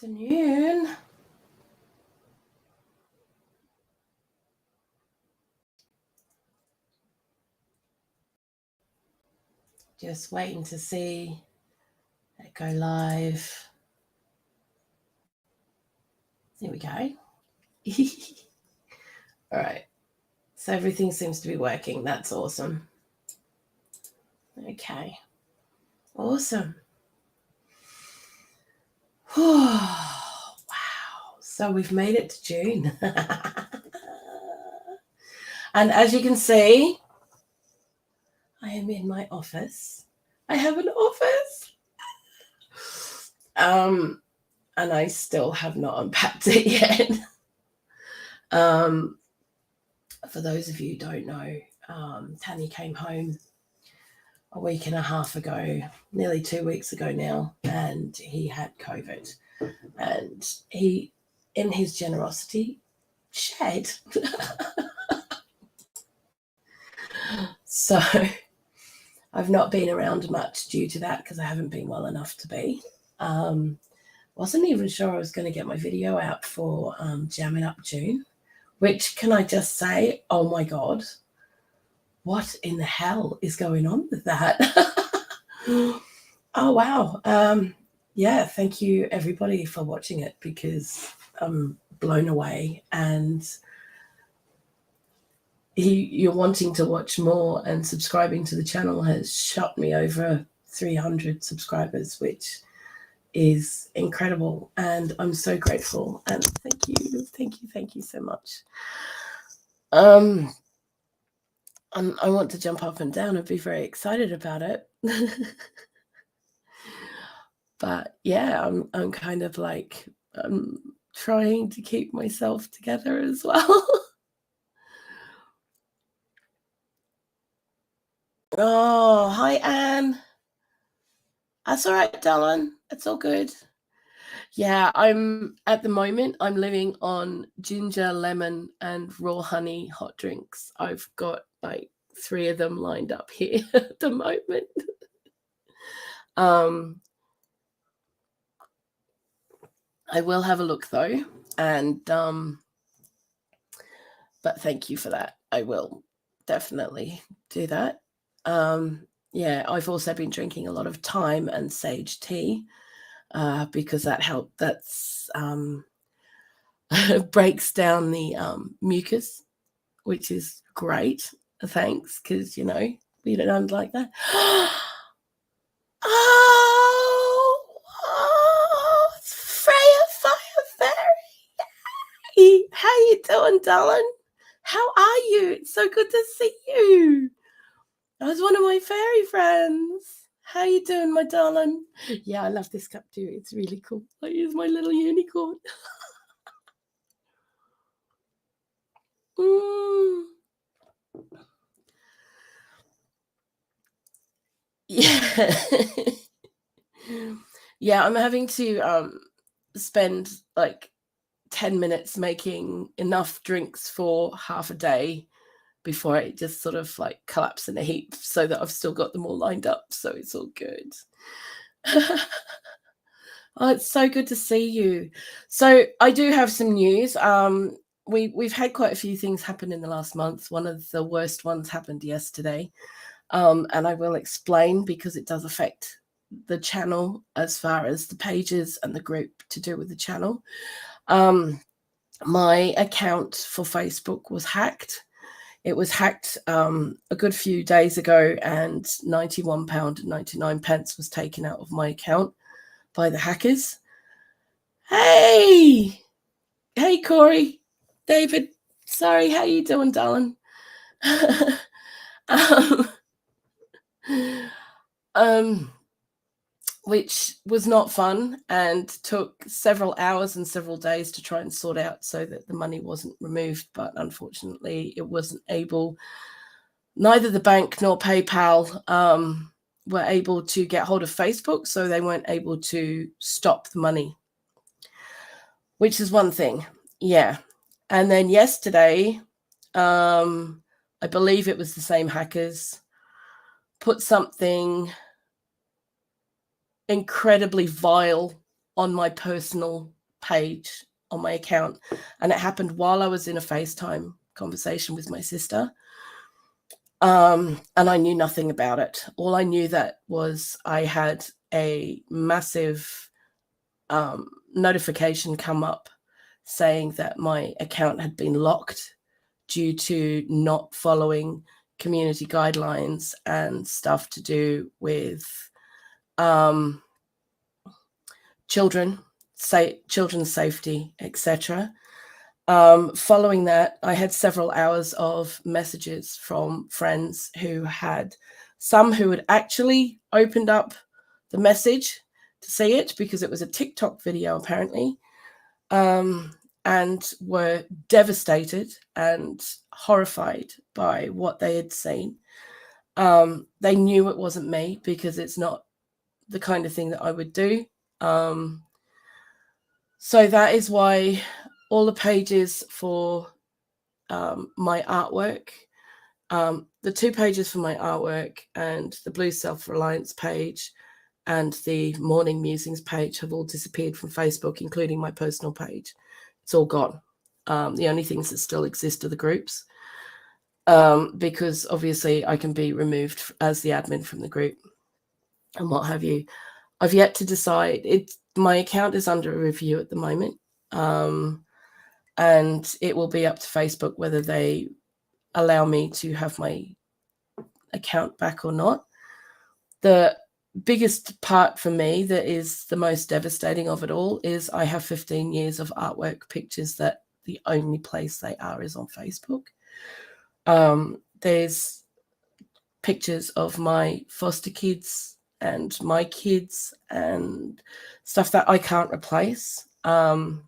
Afternoon. Just waiting to see it go live. There we go. All right. So everything seems to be working. That's awesome. Okay. Awesome. Wow. So we've made it to June. And as you can see, I am in my office. I have an office. And I still have not unpacked it yet. For those of you who don't know, Tanny came home a week and a half ago, nearly 2 weeks ago now, and he had COVID. And he, in his generosity, shared. So I've not been around much due to that because I haven't been well enough to be. Wasn't even sure I was going to get my video out for Jamming Up June, which, can I just say, oh my God, what in the hell is going on with that? Oh, wow. Yeah, thank you everybody for watching it, because I'm blown away, and you're wanting to watch more, and subscribing to the channel has shot me over 300 subscribers, which is incredible, and I'm so grateful, and thank you so much. And I want to jump up and down and be very excited about it. But yeah, I'm kind of like, I'm trying to keep myself together as well. Oh, hi Anne. That's all right, darling. It's all good. Yeah, at the moment, I'm living on ginger, lemon, and raw honey hot drinks. I've got like 3 of them lined up here at the moment. I will have a look though, and but thank you for that. I will definitely do that. Yeah, I've also been drinking a lot of thyme and sage tea, because that helped. That's breaks down the mucus, which is great. Thanks, because we don't like that. Oh, it's Freya Fire Fairy. How you doing, darling? How are you? It's so good to see you. That was one of my fairy friends. How you doing, my darling? Yeah, I love this cup too. It's really cool. I use my little unicorn. Yeah. Yeah, I'm having to spend like 10 minutes making enough drinks for half a day before it just sort of like collapse in a heap, so that I've still got them all lined up, so it's all good. Oh, it's so good to see you. So I do have some news. We've had quite a few things happen in the last month. One of the worst ones happened yesterday, and I will explain, because it does affect the channel as far as the pages and the group to do with the channel. My account for Facebook was hacked. It was hacked a good few days ago, and £91.99 was taken out of my account by the hackers. Hey, Corey, David, sorry, how you doing, darling? Which was not fun, and took several hours and several days to try and sort out so that the money wasn't removed. But unfortunately, it wasn't able. Neither the bank nor PayPal were able to get hold of Facebook, so they weren't able to stop the money, which is one thing. Yeah. And then yesterday, I believe it was the same hackers, put something incredibly vile on my personal page on my account. And it happened while I was in a FaceTime conversation with my sister. And I knew nothing about it. All I knew that was I had a massive notification come up saying that my account had been locked due to not following community guidelines and stuff to do with children's safety, etc. Following that, I had several hours of messages from friends who had actually opened up the message to see it because it was a TikTok video apparently, and were devastated and horrified by what they had seen. They knew it wasn't me because it's not the kind of thing that I would do. So that is why all the pages for my artwork, the 2 pages for my artwork and the Blue Self-Reliance page and the Morning Musings page have all disappeared from Facebook, including my personal page. It's all gone. The only things that still exist are the groups, because obviously I can be removed as the admin from the group and what have you. I've yet to decide. My account is under review at the moment, and it will be up to Facebook whether they allow me to have my account back or not. The biggest part for me that is the most devastating of it all is I have 15 years of artwork pictures that the only place they are is on Facebook. There's pictures of my foster kids and my kids and stuff that I can't replace, and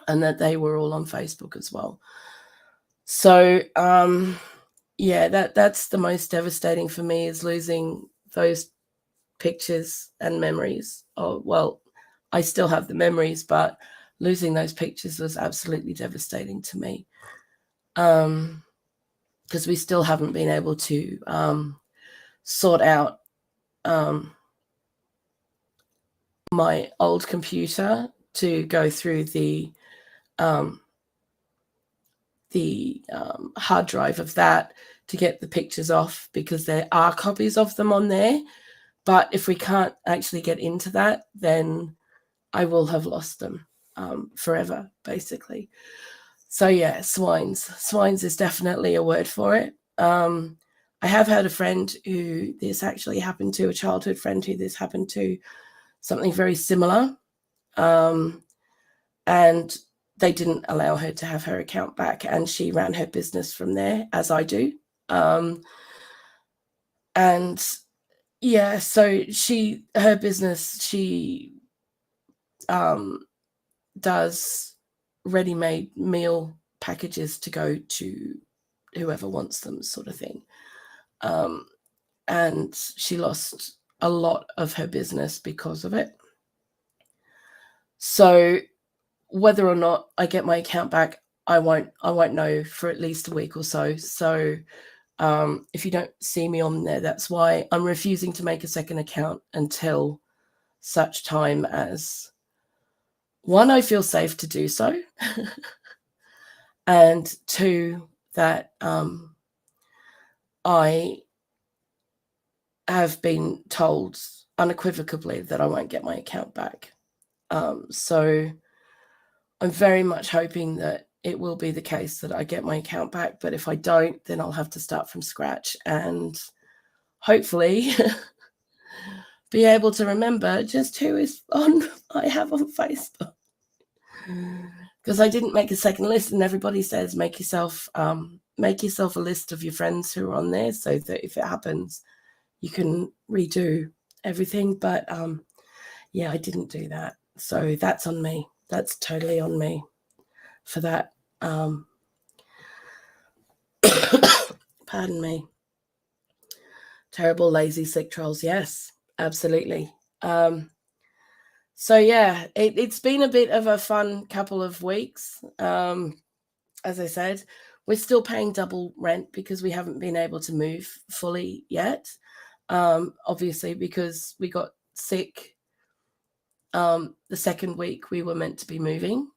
that they were all on Facebook as well. So yeah, that's the most devastating for me, is losing those pictures and memories. Oh, well, I still have the memories, but losing those pictures was absolutely devastating to me, because we still haven't been able to sort out my old computer to go through the hard drive of that to get the pictures off, because there are copies of them on there. But if we can't actually get into that, then I will have lost them forever, basically. So yeah, swines. Swines is definitely a word for it. I have had a friend who this actually happened to, a childhood friend who this happened to, something very similar. And they didn't allow her to have her account back, and she ran her business from there, as I do. And yeah, so her business, she does ready-made meal packages to go to whoever wants them, sort of thing. And she lost a lot of her business because of it. So whether or not I get my account back, I won't know for at least a week or so. So if you don't see me on there, that's why I'm refusing to make a second account until such time as, one, I feel safe to do so, and two, that I have been told unequivocally that I won't get my account back. So I'm very much hoping that it will be the case that I get my account back, but if I don't, then I'll have to start from scratch and hopefully be able to remember just who I have on Facebook. Because I didn't make a second list, and everybody says make yourself a list of your friends who are on there, so that if it happens, you can redo everything. But yeah, I didn't do that, so that's on me. That's totally on me for that. Pardon me. Terrible, lazy, sick trolls. Yes, absolutely. So yeah, it's been a bit of a fun couple of weeks. As I said, we're still paying double rent because we haven't been able to move fully yet. Obviously, because we got sick The second week we were meant to be moving,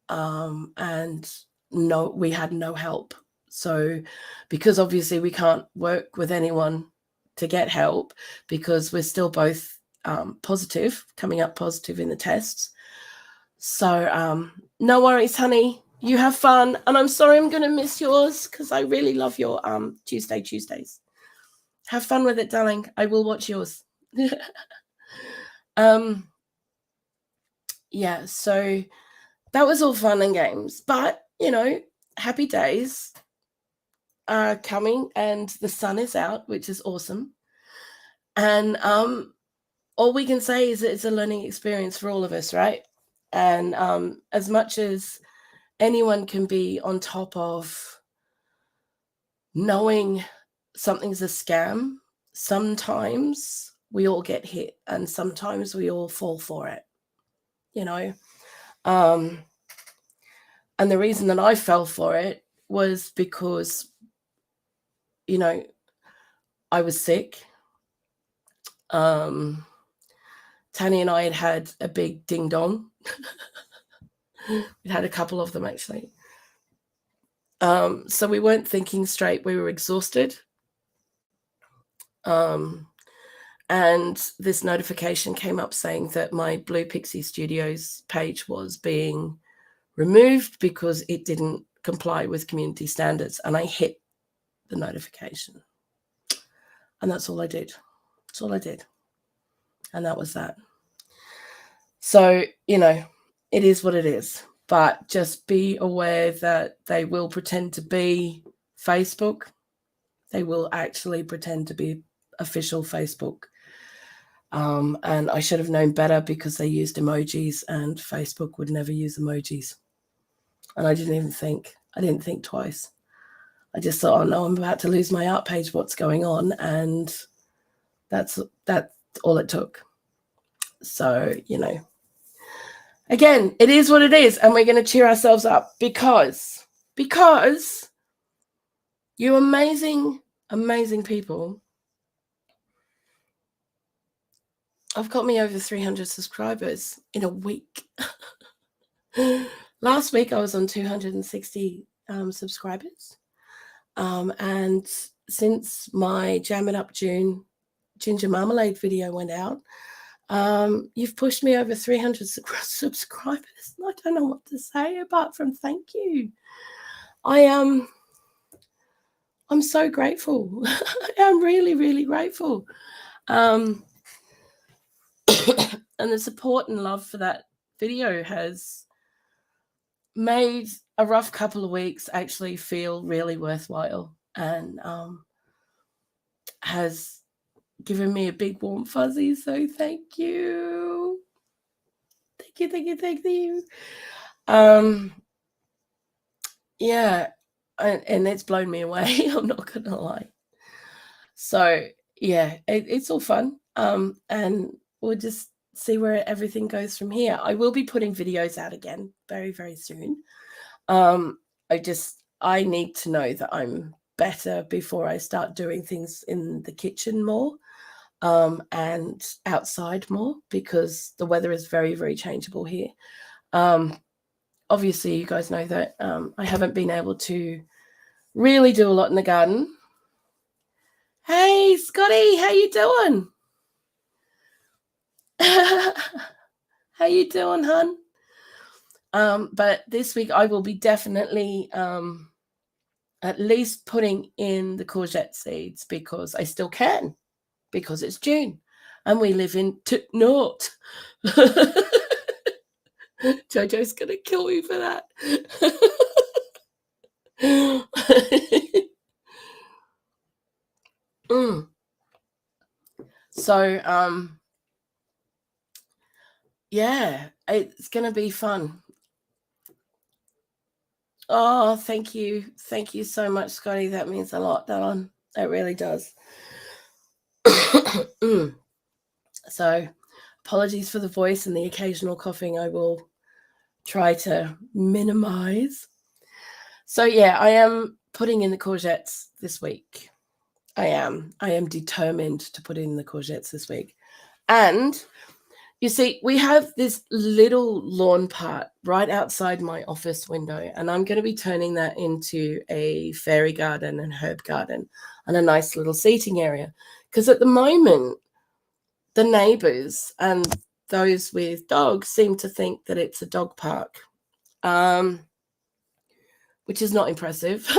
and we had no help. So because obviously we can't work with anyone to get help because we're still both positive, coming up positive in the tests. So no worries, honey. You have fun. And I'm sorry I'm going to miss yours because I really love your Tuesdays. Have fun with it, darling. I will watch yours. Yeah, so that was all fun and games. But, happy days are coming and the sun is out, which is awesome. And all we can say is that it's a learning experience for all of us, right? And as much as anyone can be on top of knowing something's a scam, sometimes we all get hit and sometimes we all fall for it, and the reason that I fell for it was because, I was sick. Tanya and I had a big ding dong. We'd had a couple of them actually. So we weren't thinking straight. We were exhausted. And this notification came up saying that my Blue Pixie Studios page was being removed because it didn't comply with community standards. And I hit the notification. And that's all I did. That's all I did. And that was that. So, it is what it is. But just be aware that they will pretend to be Facebook. They will actually pretend to be official Facebook. And I should have known better because they used emojis and Facebook would never use emojis. And I didn't think twice. I just thought, oh no, I'm about to lose my art page. What's going on? And that's all it took. So, again, it is what it is. And we're going to cheer ourselves up because you amazing, amazing people have got me over 300 subscribers in a week. Last week I was on 260 subscribers. And since my Jam It Up June ginger marmalade video went out, you've pushed me over 300 subscribers. I don't know what to say apart from thank you. I'm so grateful. I'm really, really grateful. And the support and love for that video has made a rough couple of weeks actually feel really worthwhile, and has given me a big warm fuzzy. So thank you. Thank you. Yeah, and it's blown me away. I'm not gonna lie. So yeah, it's all fun. And we'll just see where everything goes from here. I will be putting videos out again very, very soon. I need to know that I'm better before I start doing things in the kitchen more, and outside more, because the weather is very, very changeable here. Obviously, you guys know that I haven't been able to really do a lot in the garden. Hey, Scotty, how you doing? How you doing, hun? But this week I will be definitely at least putting in the courgette seeds because I still can, because it's June and we live in North. Jojo's going to kill me for that. So, yeah, it's going to be fun. Oh, thank you. Thank you so much, Scotty. That means a lot, darling. It really does. So, apologies for the voice and the occasional coughing. I will try to minimize. So, yeah, I am putting in the courgettes this week. I am determined to put in the courgettes this week. And You see, we have this little lawn part right outside my office window, and I'm going to be turning that into a fairy garden and herb garden and a nice little seating area. Because at the moment, the neighbors and those with dogs seem to think that it's a dog park, which is not impressive.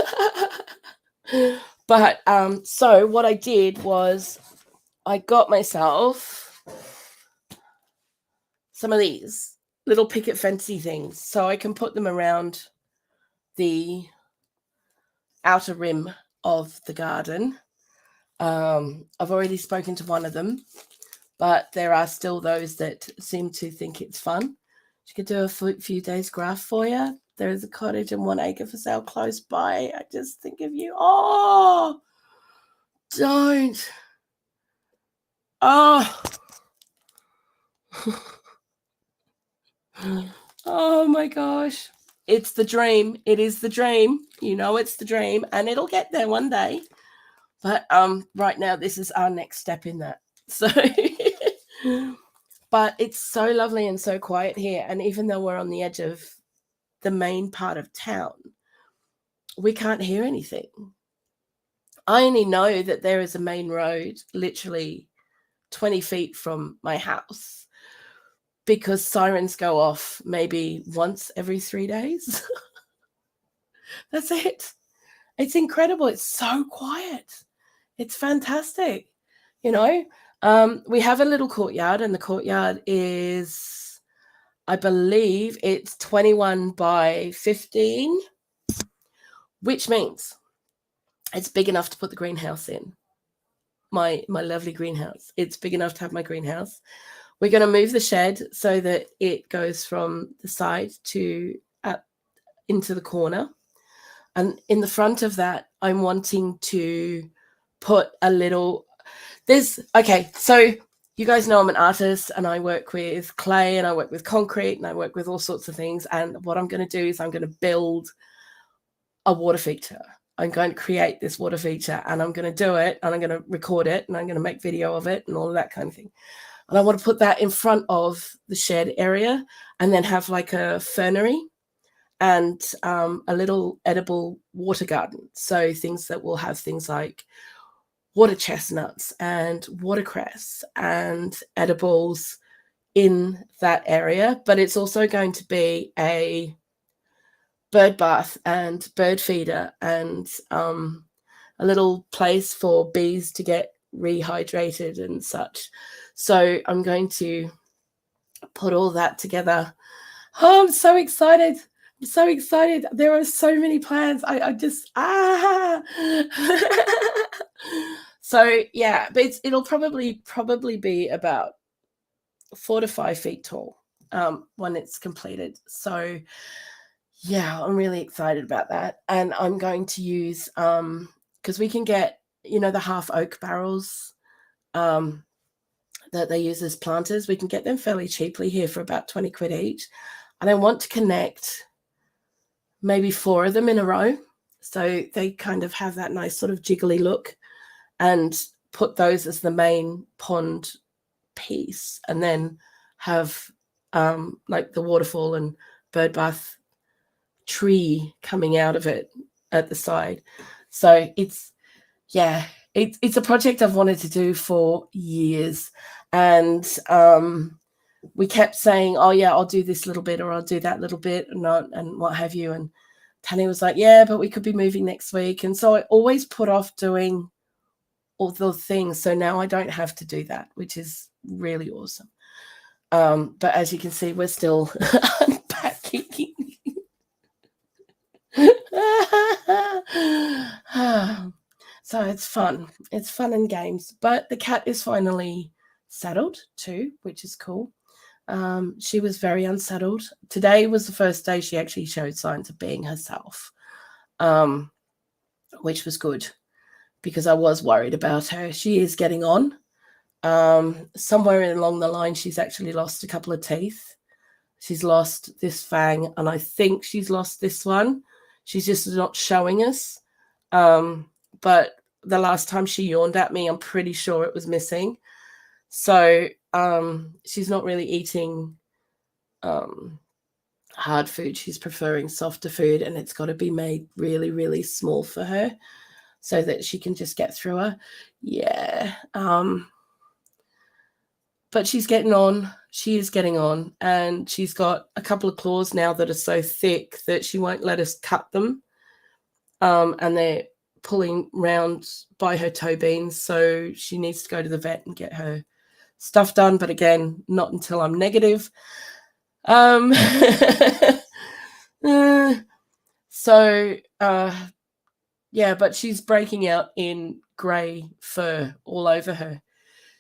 But so what I did was I got myself some of these little picket fencey things so I can put them around the outer rim of the garden. I've already spoken to one of them, but there are still those that seem to think it's fun. She could do a few days graph for you. There is a cottage and 1 acre for sale close by. I just think of you. Oh, don't. Oh. Oh my gosh. It's the dream. It is the dream. You know it's the dream, and it'll get there one day. But right now this is our next step in that. So but it's so lovely and so quiet here, and even though we're on the edge of the main part of town, we can't hear anything. I only know that there is a main road literally 20 feet from my house because sirens go off maybe once every 3 days. That's it. It's incredible. It's so quiet. It's fantastic. You know, we have a little courtyard, and the courtyard is, I believe it's 21 by 15, which means it's big enough to put the greenhouse in. My lovely greenhouse. It's big enough to have my greenhouse. We're going to move the shed so that it goes from the side to up into the corner. And in the front of that, I'm wanting to put a little, okay, so you guys know I'm an artist and I work with clay and I work with concrete and I work with all sorts of things. And what I'm going to do is I'm going to build a water feature. I'm going to create this water feature and I'm going to do it and I'm going to record it and I'm going to make video of it and all of that kind of thing. And I want to put that in front of the shed area and then have like a fernery and a little edible water garden. So things that will have things like water chestnuts and watercress and edibles in that area. But it's also going to be a bird bath and bird feeder and a little place for bees to get rehydrated and such. So I'm going to put all that together. Oh, I'm so excited. I'm so excited. There are so many plans. I just, So yeah, but it'll probably be about 4 to 5 feet tall when it's completed. So yeah, I'm really excited about that. And I'm going to use, because we can get, you know, the half oak barrels that they use as planters. We can get them fairly cheaply here for about 20 quid each. And I want to connect maybe 4 of them in a row. So they kind of have that nice sort of jiggly look, and put those as the main pond piece, and then have like the waterfall and bird bath tree coming out of it at the side. So it's a project I've wanted to do for years, and we kept saying, oh yeah, I'll do this little bit or I'll do that little bit and what have you. And Tanny was like, yeah, but we could be moving next week. And so I always put off doing all those things. So now I don't have to do that, which is really awesome. But as you can see, we're still unpacking. So it's fun. It's fun and games. But the cat is finally settled too, which is cool. She was very unsettled. Today was the first day she actually showed signs of being herself, which was good because I was worried about her. She is getting on. Somewhere along the line, she's actually lost a couple of teeth. She's lost this fang, and I think she's lost this one. She's just not showing us. But the last time she yawned at me, I'm pretty sure it was missing. So She's not really eating hard food. She's preferring softer food, and it's got to be made really, really small for her so that she can just get through her. Yeah. But she's getting on. She is getting on, and she's got a couple of claws now that are so thick that she won't let us cut them. And they're pulling round by her toe beans, so she needs to go to the vet and get her stuff done. But again, not until I'm negative. Yeah, but she's breaking out in grey fur all over her.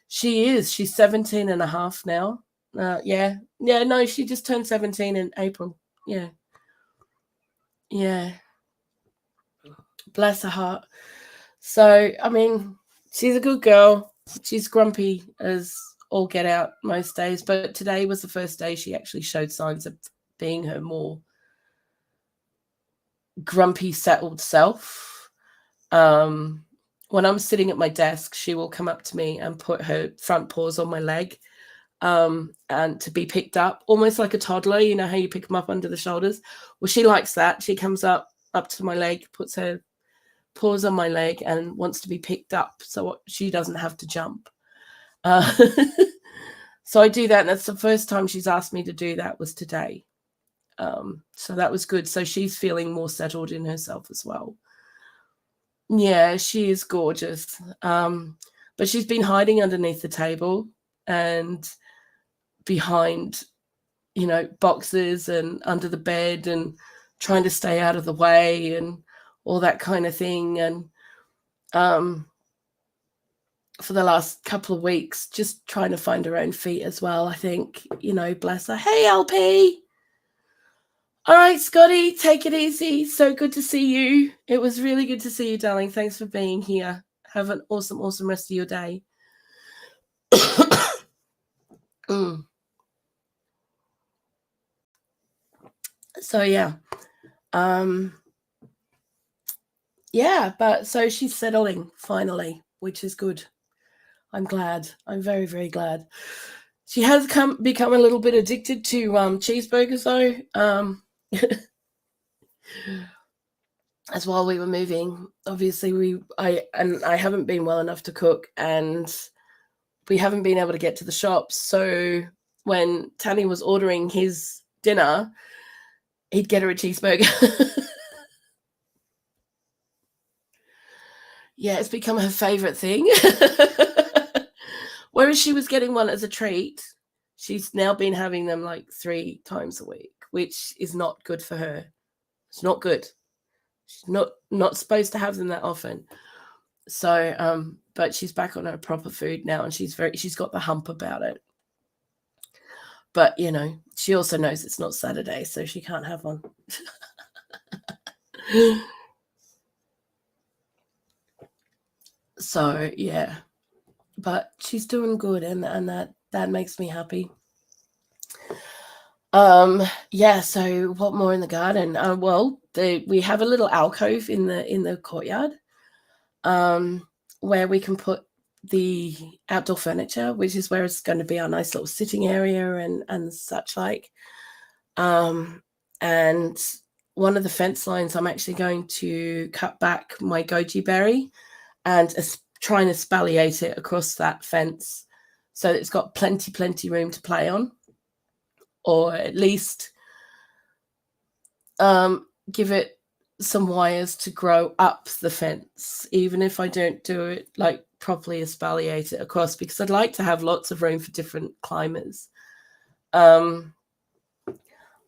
She is. She's 17 and a half now. Yeah. No, she just turned 17 in April. Yeah. Bless her heart. So, I mean, she's a good girl. She's grumpy as all get out most days, but today was the first day she actually showed signs of being her more grumpy, settled self. When I'm sitting at my desk, she will come up to me and put her front paws on my leg, and to be picked up, almost like a toddler. You know how you pick them up under the shoulders? Well, she likes that. She comes up to my leg, puts her paws on my leg, and wants to be picked up so she doesn't have to jump. So I do that, and that's the first time she's asked me to do that was today. So that was good. So she's feeling more settled in herself as well. Yeah, she is gorgeous. But she's been hiding underneath the table and behind, boxes and under the bed and trying to stay out of the way and all that kind of thing. And for the last couple of weeks, just trying to find her own feet as well, I think, bless her. Hey, LP. All right, Scotty, take it easy. So good to see you. It was really good to see you, darling. Thanks for being here. Have an awesome, awesome rest of your day. So, yeah. But so she's settling finally, which is good. I'm glad. I'm very, very glad. She has become a little bit addicted to cheeseburgers, though. As while we were moving, obviously I haven't been well enough to cook, and we haven't been able to get to the shops. So when Tanny was ordering his dinner, he'd get her a cheeseburger. Yeah, it's become her favorite thing. Whereas she was getting one as a treat, she's now been having them like 3 times a week, which is not good for her. It's not good. She's not supposed to have them that often. So, but she's back on her proper food now, and she's got the hump about it. But, she also knows it's not Saturday, so she can't have one. So, yeah. But she's doing good, and that makes me happy. So what more in the garden? We have a little alcove in the courtyard, where we can put the outdoor furniture, which is where it's going to be our nice little sitting area and such like. And one of the fence lines, I'm actually going to cut back my goji berry and try and espaliate it across that fence so that it's got plenty room to play on, or at least give it some wires to grow up the fence, even if I don't do it like properly espaliate it across, because I'd like to have lots of room for different climbers. I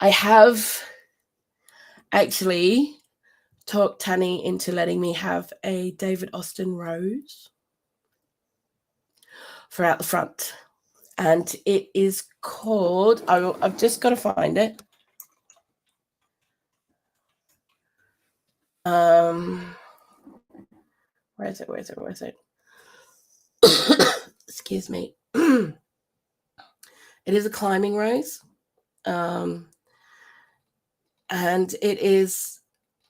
have actually talked Tanny into letting me have a David Austin rose for out the front, and it is called, I've just got to find it. Where is it? Excuse me. It is a climbing rose. And it is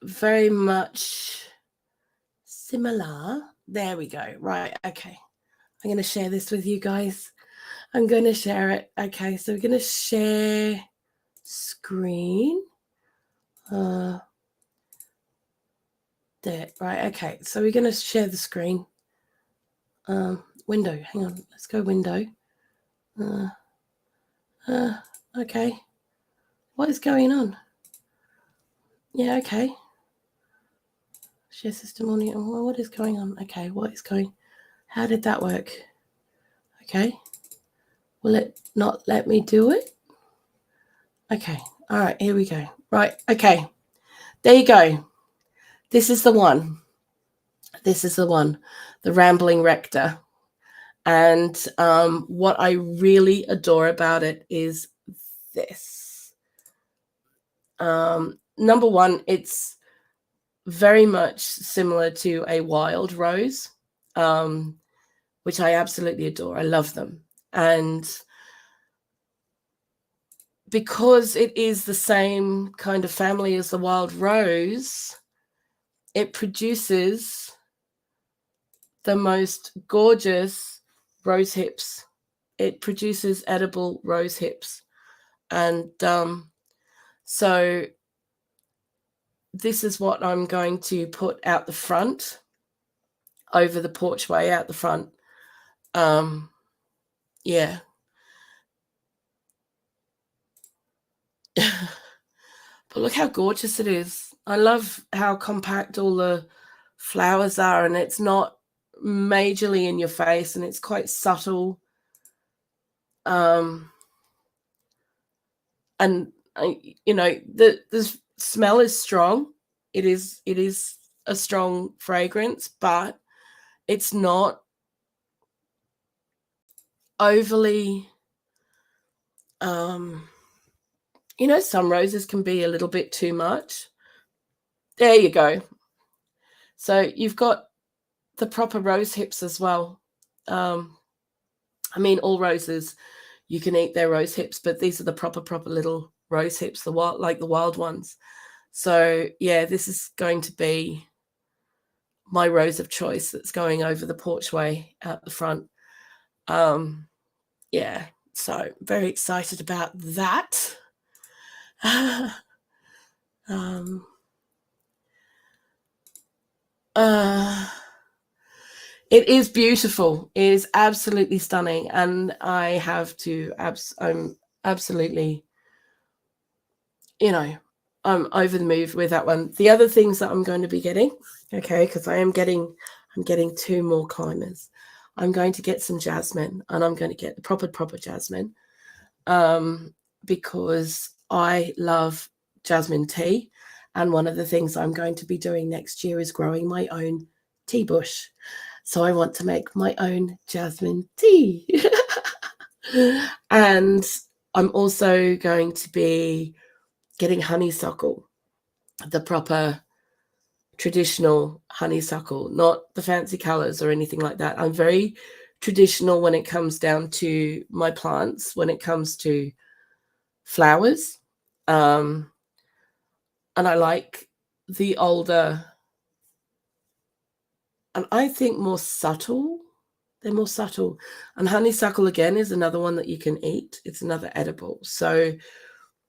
very much similar. There we go. Right. Okay. I'm going to share this with you guys. I'm going to share it. Okay, so we're going to share screen. There, right, okay. So we're going to share the screen. Window, hang on, let's go window. Okay. What is going on? Yeah, okay. Share system on. What is going on? Okay, what is going? How did that work? Okay. Will it not let me do it? Okay. All right, here we go. Right, okay. There you go. This is the one. This is the one. The Rambling Rector. And what I really adore about it is this. Number one, it's very much similar to a wild rose, which I absolutely adore. I love them. And because it is the same kind of family as the wild rose, it produces the most gorgeous rose hips. It produces edible rose hips. And so this is what I'm going to put out the front, over the porchway out the front. Yeah. But look how gorgeous it is. I love how compact all the flowers are, and it's not majorly in your face, and it's quite subtle. And the smell is strong. It is a strong fragrance, but it's not overly. Some roses can be a little bit too much. There you go. So you've got the proper rose hips as well. All roses, you can eat their rose hips, but these are the proper little rose hips, the wild ones. So yeah, this is going to be my rose of choice that's going over the porchway out the front. Yeah, so very excited about that. It is beautiful. It is absolutely stunning, and I have to. I'm absolutely, I'm over the move with that one. The other things that I'm going to be getting, okay, because I'm getting 2 more climbers. I'm going to get some jasmine, and I'm going to get the proper jasmine, because I love jasmine tea. And one of the things I'm going to be doing next year is growing my own tea bush. So I want to make my own jasmine tea. And I'm also going to be getting honeysuckle, the proper traditional honeysuckle, not the fancy colors or anything like that. I'm very traditional when it comes down to my plants, when it comes to flowers. And I like the older, and I think more subtle. They're more subtle. And honeysuckle, again, is another one that you can eat. It's another edible. So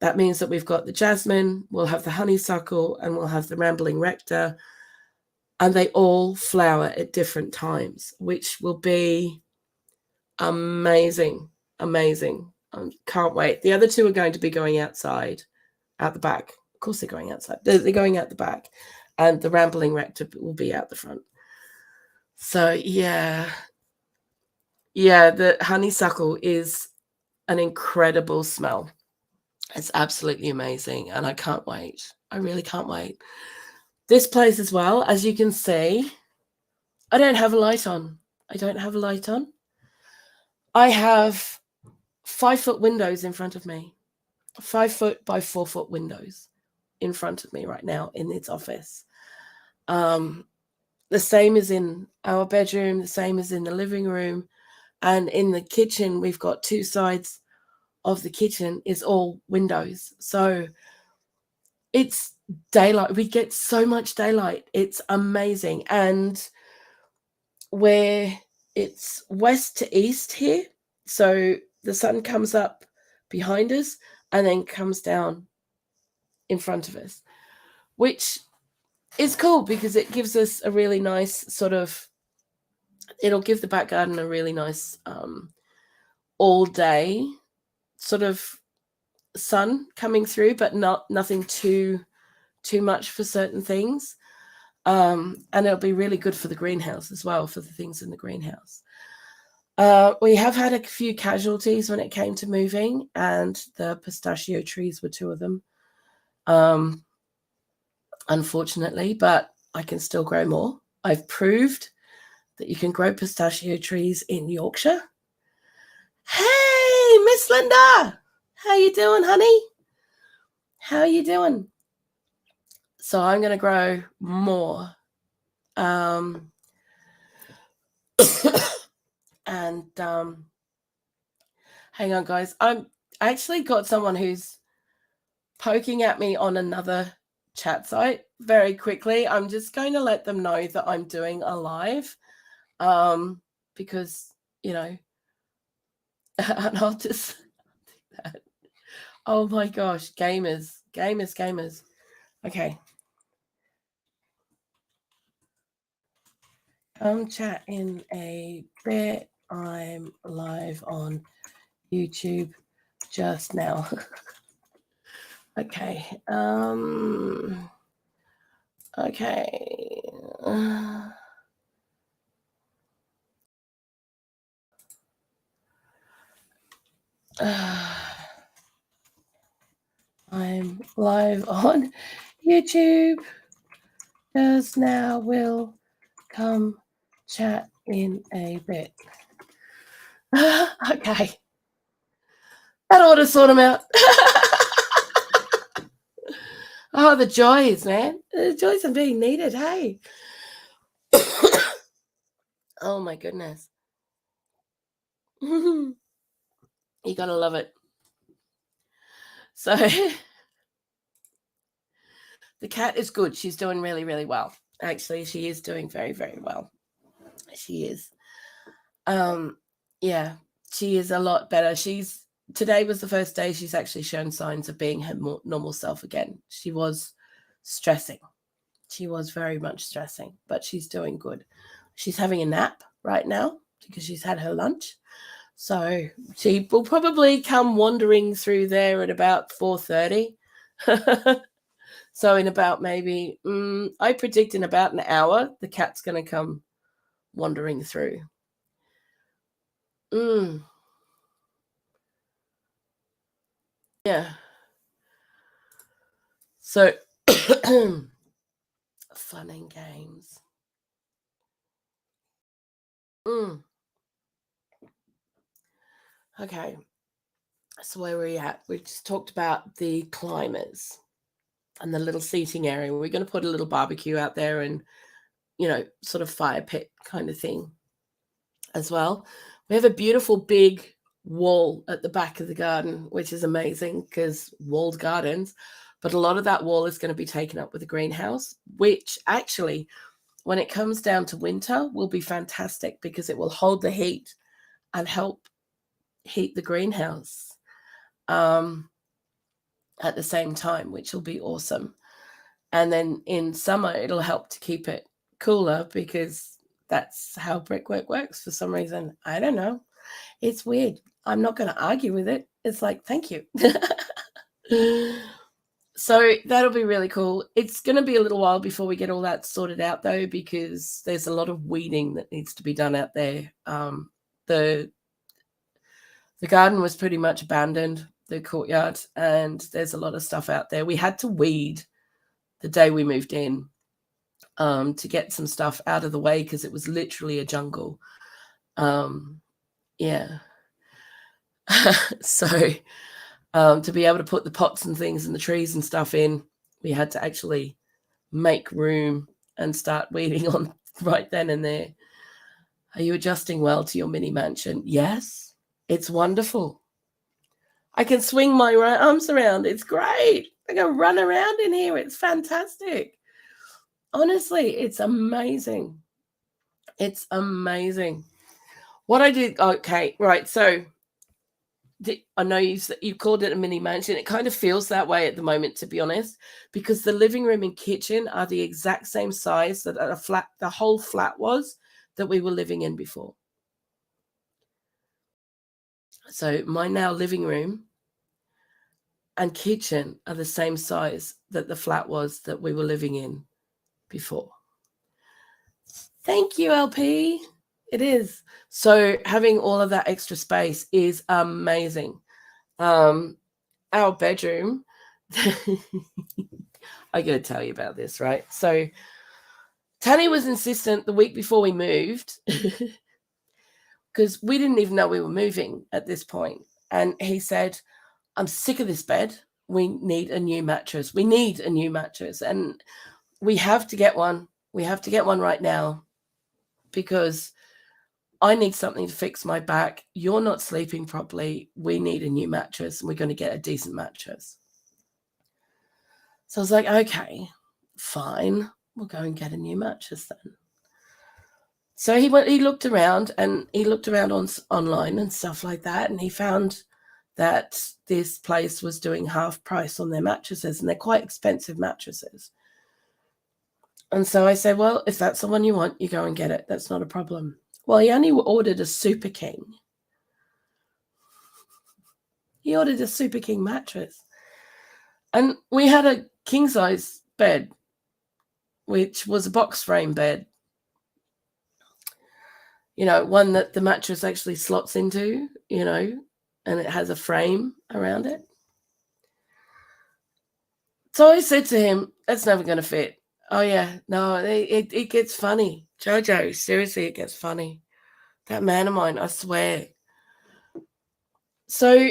that means that we've got the jasmine, we'll have the honeysuckle, and we'll have the Rambling Rector. And they all flower at different times, which will be amazing. Amazing. Can't wait. The other 2 are going to be going outside, out the back. Of course, they're going outside. They're going out the back. And the Rambling Rector will be out the front. So, yeah, the honeysuckle is an incredible smell. It's absolutely amazing, and I can't wait. I really can't wait. This place as well, as you can see, I don't have a light on. I have 5-foot windows in front of me, 5-foot by 4-foot windows in front of me right now in its office. The same is in our bedroom, the same is in the living room, and in the kitchen, we've got 2 sides of the kitchen is all windows. So it's daylight. We get so much daylight. It's amazing. And where it's west to east here, so the sun comes up behind us and then comes down in front of us, which is cool because it gives us a really nice it'll give the back garden a really nice all day sort of sun coming through, but nothing too much for certain things. And it'll be really good for the greenhouse as well, for the things in the greenhouse. We have had a few casualties when it came to moving, and the pistachio trees were two of them, unfortunately, but I can still grow more. I've proved that you can grow pistachio trees in Yorkshire. Hey, Miss Linda, how you doing, honey? How are you doing? So I'm going to grow more. And hang on, guys. I actually got someone who's poking at me on another chat site very quickly. I'm just going to let them know that I'm doing a live, because, you know, and I'll just do that. Oh my gosh, gamers. Okay. Come chat in a bit. I'm live on YouTube just now. Okay. Okay. I'm live on YouTube just now. Will come chat in a bit. Okay. That ought to sort them out. Oh, the joys, man. The joys of being needed, hey. Oh, my goodness. You gotta love it. So the cat is good. She's doing really, really well. Actually, she is doing very, very well. She is. Yeah, she is a lot better. Today was the first day she's actually shown signs of being her normal self again. She was stressing. She was very much stressing, but she's doing good. She's having a nap right now because she's had her lunch. So she will probably come wandering through there at about 4:30. So in about maybe, I predict in about an hour, the cat's going to come wandering through. Yeah. So fun and games. Okay. So where are we at? We've just talked about the climbers and the little seating area. We're going to put a little barbecue out there and, you know, sort of fire pit kind of thing as well. We have a beautiful big wall at the back of the garden, which is amazing because walled gardens. But a lot of that wall is going to be taken up with a greenhouse, which actually, when it comes down to winter, will be fantastic because it will hold the heat and help heat the greenhouse at the same time, which will be awesome. And then in summer, it'll help to keep it cooler because that's how brickwork works for some reason. I don't know. It's weird. I'm not going to argue with it. It's like, thank you. So that'll be really cool. It's going to be a little while before we get all that sorted out, though, because there's a lot of weeding that needs to be done out there. The garden was pretty much abandoned, the courtyard, and there's a lot of stuff out there. We had to weed the day we moved in to get some stuff out of the way because it was literally a jungle. Yeah. So to be able to put the pots and things and the trees and stuff in, we had to actually make room and start weeding on right then and there. Are you adjusting well to your mini mansion? Yes, it's wonderful. I can swing my arms around. It's great. I can run around in here. It's fantastic. Honestly, it's amazing. It's amazing. What I did, okay, right, so I know you called it a mini mansion. It kind of feels that way at the moment, to be honest, because the living room and kitchen are the exact same size that the whole flat was that we were living in before. So my now living room and kitchen are the same size that the flat was that we were living in before. Thank you, LP. It is. So having all of that extra space is amazing. Our bedroom, I got to tell you about this, right? So Tanny was insistent the week before we moved, because we didn't even know we were moving at this point. And he said, I'm sick of this bed. We need a new mattress. We need a new mattress. And we have to get one. We have to get one right now because I need something to fix my back. You're not sleeping properly. We need a new mattress, and we're going to get a decent mattress. So I was like, okay, fine. We'll go and get a new mattress then. So he looked around online and stuff like that. And he found that this place was doing half price on their mattresses, and they're quite expensive mattresses. And so I said, well, if that's the one you want, you go and get it. That's not a problem. Well, he only ordered a Super King. He ordered a Super King mattress. And we had a king size bed, which was a box frame bed. You know, one that the mattress actually slots into, you know, and it has a frame around it. So I said to him, that's never going to fit. Oh, yeah, no, it gets funny. Jojo, seriously, it gets funny. That man of mine, I swear. So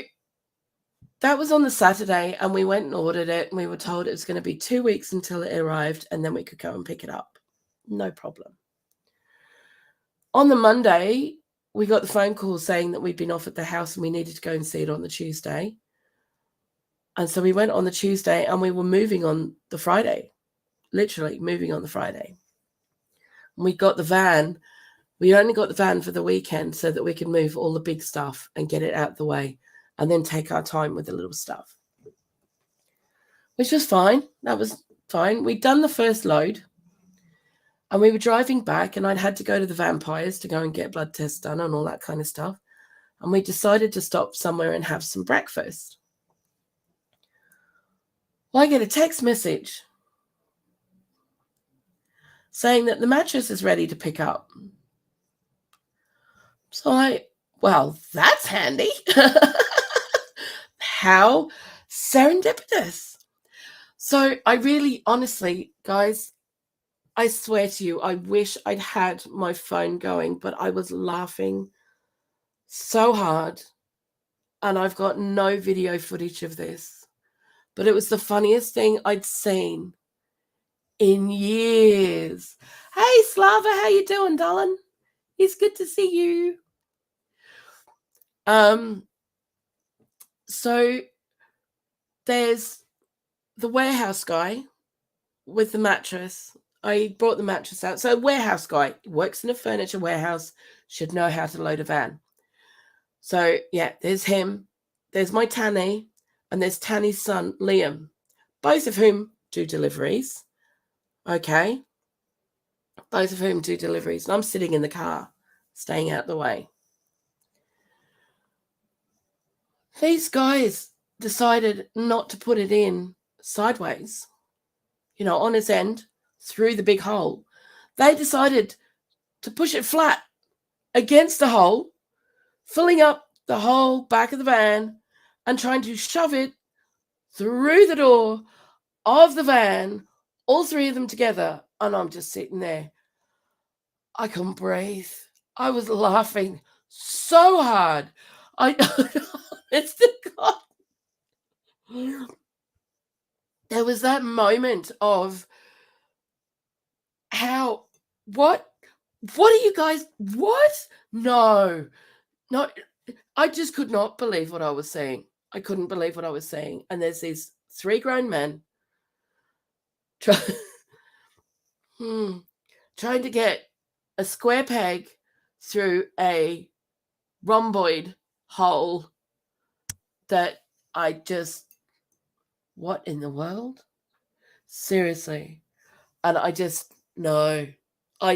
that was on the Saturday, and we went and ordered it, and we were told it was going to be 2 weeks until it arrived, and then we could go and pick it up. No problem. On the Monday, we got the phone call saying that we'd been off at the house and we needed to go and see it on the Tuesday. And so we went on the Tuesday, and we were moving on the Friday, literally moving on the Friday. And we got the van. We only got the van for the weekend so that we could move all the big stuff and get it out of the way and then take our time with the little stuff, which was fine. That was fine. We'd done the first load, and we were driving back, and I'd had to go to the vampires to go and get blood tests done and all that kind of stuff. And we decided to stop somewhere and have some breakfast. Well, I get a text message saying that the mattress is ready to pick up. So well, that's handy. How serendipitous. So I really, honestly, guys, I swear to you, I wish I'd had my phone going, but I was laughing so hard, and I've got no video footage of this. But it was the funniest thing I'd seen in years. Hey, Slava, how you doing, darling? It's good to see you. So there's the warehouse guy with the mattress. I brought the mattress out. So a warehouse guy works in a furniture warehouse, should know how to load a van. So yeah, there's him. There's my Tanny, and there's Tanny's son, Liam, both of whom do deliveries. Okay. Both of whom do deliveries. And I'm sitting in the car, staying out the way. These guys decided not to put it in sideways, you know, on its end through the big hole. They decided to push it flat against the hole, filling up the whole back of the van and trying to shove it through the door of the van, all three of them together. And I'm just sitting there. I couldn't breathe. I was laughing so hard. It's the God. There was that moment of how, what are you guys, what? No, I just could not believe what I was seeing. I couldn't believe what I was seeing. And there's these three grown men trying to get a square peg through a rhomboid hole that I just, what in the world? Seriously. And I just, no. I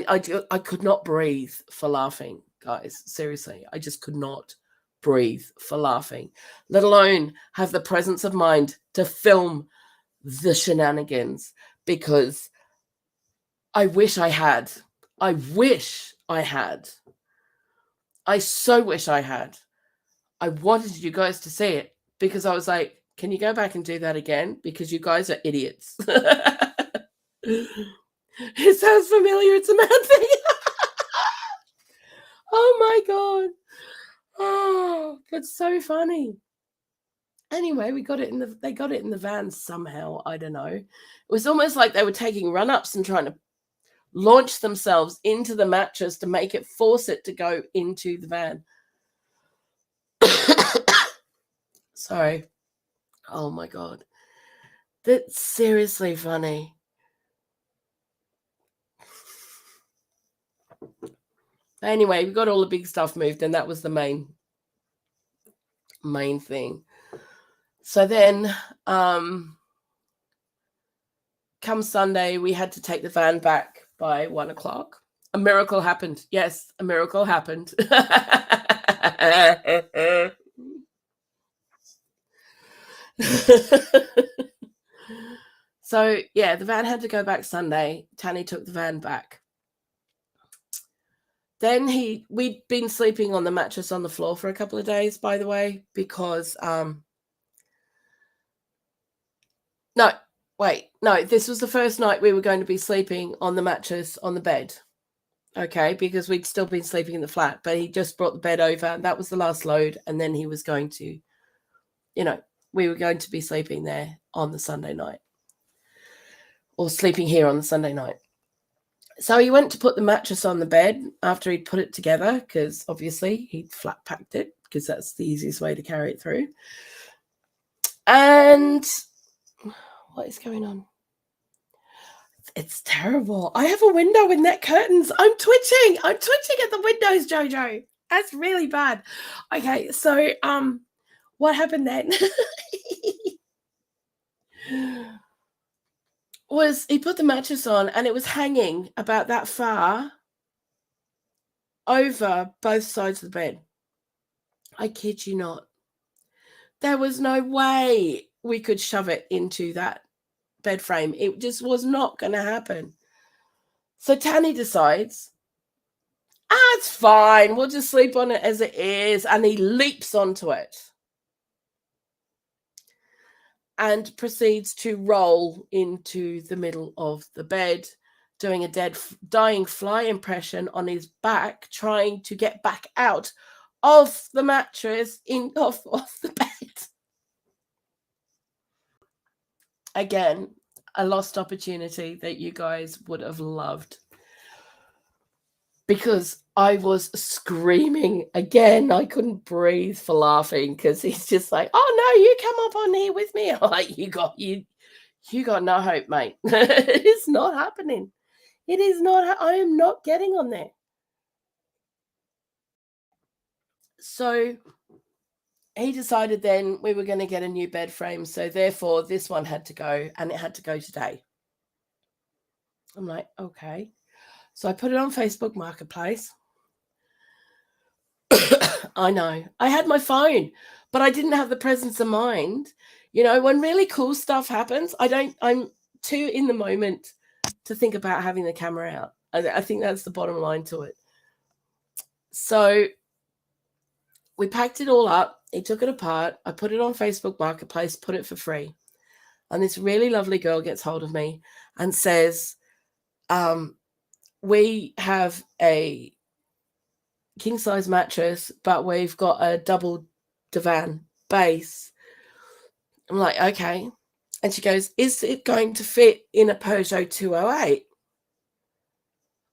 could not breathe for laughing, guys. Seriously. I just could not breathe for laughing, let alone have the presence of mind to film the shenanigans, because I wish I had. I wish I had. I so wish I had. I wanted you guys to see it because I was like, can you go back and do that again? Because you guys are idiots. It sounds familiar. It's a mad thing. Oh my God. Oh, that's so funny. Anyway, they got it in the van somehow. I don't know. It was almost like they were taking run-ups and trying to launch themselves into the mattress to make it, force it to go into the van. Sorry. Oh my God. That's seriously funny. Anyway, we got all the big stuff moved, and that was the main thing. So then, come Sunday, we had to take the van back by 1 o'clock. A miracle happened. Yes, a miracle happened. So, yeah, the van had to go back Sunday. Tanny took the van back. Then we'd been sleeping on the mattress on the floor for a couple of days, by the way, because this was the first night we were going to be sleeping on the mattress on the bed. Okay, because we'd still been sleeping in the flat, but he just brought the bed over, and that was the last load, and then he was going to, we were going to be sleeping there on the Sunday night, or sleeping here on the Sunday night. So he went to put the mattress on the bed after he'd put it together, because obviously he'd flat packed it, because that's the easiest way to carry it through. And what is going on? It's terrible. I have a window with net curtains. I'm twitching at the windows, Jojo. That's really bad. Okay, so what happened then was he put the mattress on, and it was hanging about that far over both sides of the bed. I kid you not. There was no way we could shove it into that bed frame. It just was not going to happen. So Tanny decides, it's fine. We'll just sleep on it as it is. And he leaps onto it and proceeds to roll into the middle of the bed, doing a dying fly impression on his back, trying to get back out of the mattress, off the bed. Again, a lost opportunity that you guys would have loved, because I was screaming again. I couldn't breathe for laughing, because he's just like, oh no, you come up on here with me. I'm like, you got no hope, mate. It's not happening. It is not. I am not getting on there. So he decided then we were going to get a new bed frame. So therefore this one had to go, and it had to go today. I'm like, okay. So I put it on Facebook Marketplace. I know. I had my phone, but I didn't have the presence of mind. When really cool stuff happens, I'm too in the moment to think about having the camera out. I think that's the bottom line to it. So we packed it all up. He took it apart. I put it on Facebook Marketplace, put it for free. And this really lovely girl gets hold of me and says, we have a king-size mattress, but we've got a double divan base. I'm like, okay. And she goes, is it going to fit in a Peugeot 208?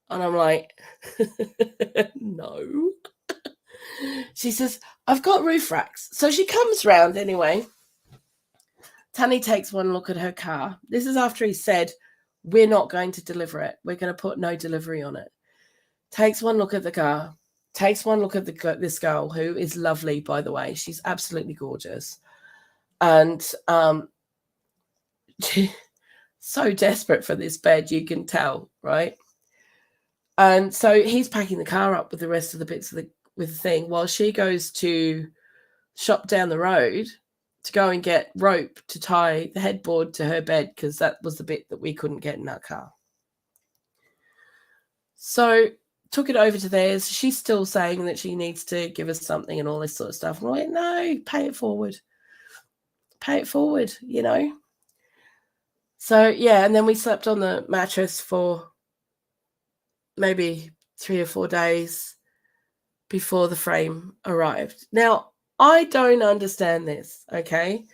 And I'm like, no. She says, I've got roof racks. So she comes round anyway. Tanny takes one look at her car. This is after he said, we're not going to deliver it. We're going to put no delivery on it. Takes one look at the car. Takes one look at this girl, who is lovely, by the way. She's absolutely gorgeous. And so desperate for this bed, you can tell, right? And so he's packing the car up with the rest of the bits of with the thing, while she goes to shop down the road to go and get rope to tie the headboard to her bed, because that was the bit that we couldn't get in our car. So took it over to theirs. She's still saying that she needs to give us something and all this sort of stuff. And I'm like, no, pay it forward. Pay it forward, you know? So, yeah, and then we slept on the mattress for maybe 3 or 4 days before the frame arrived. Now, I don't understand this, okay?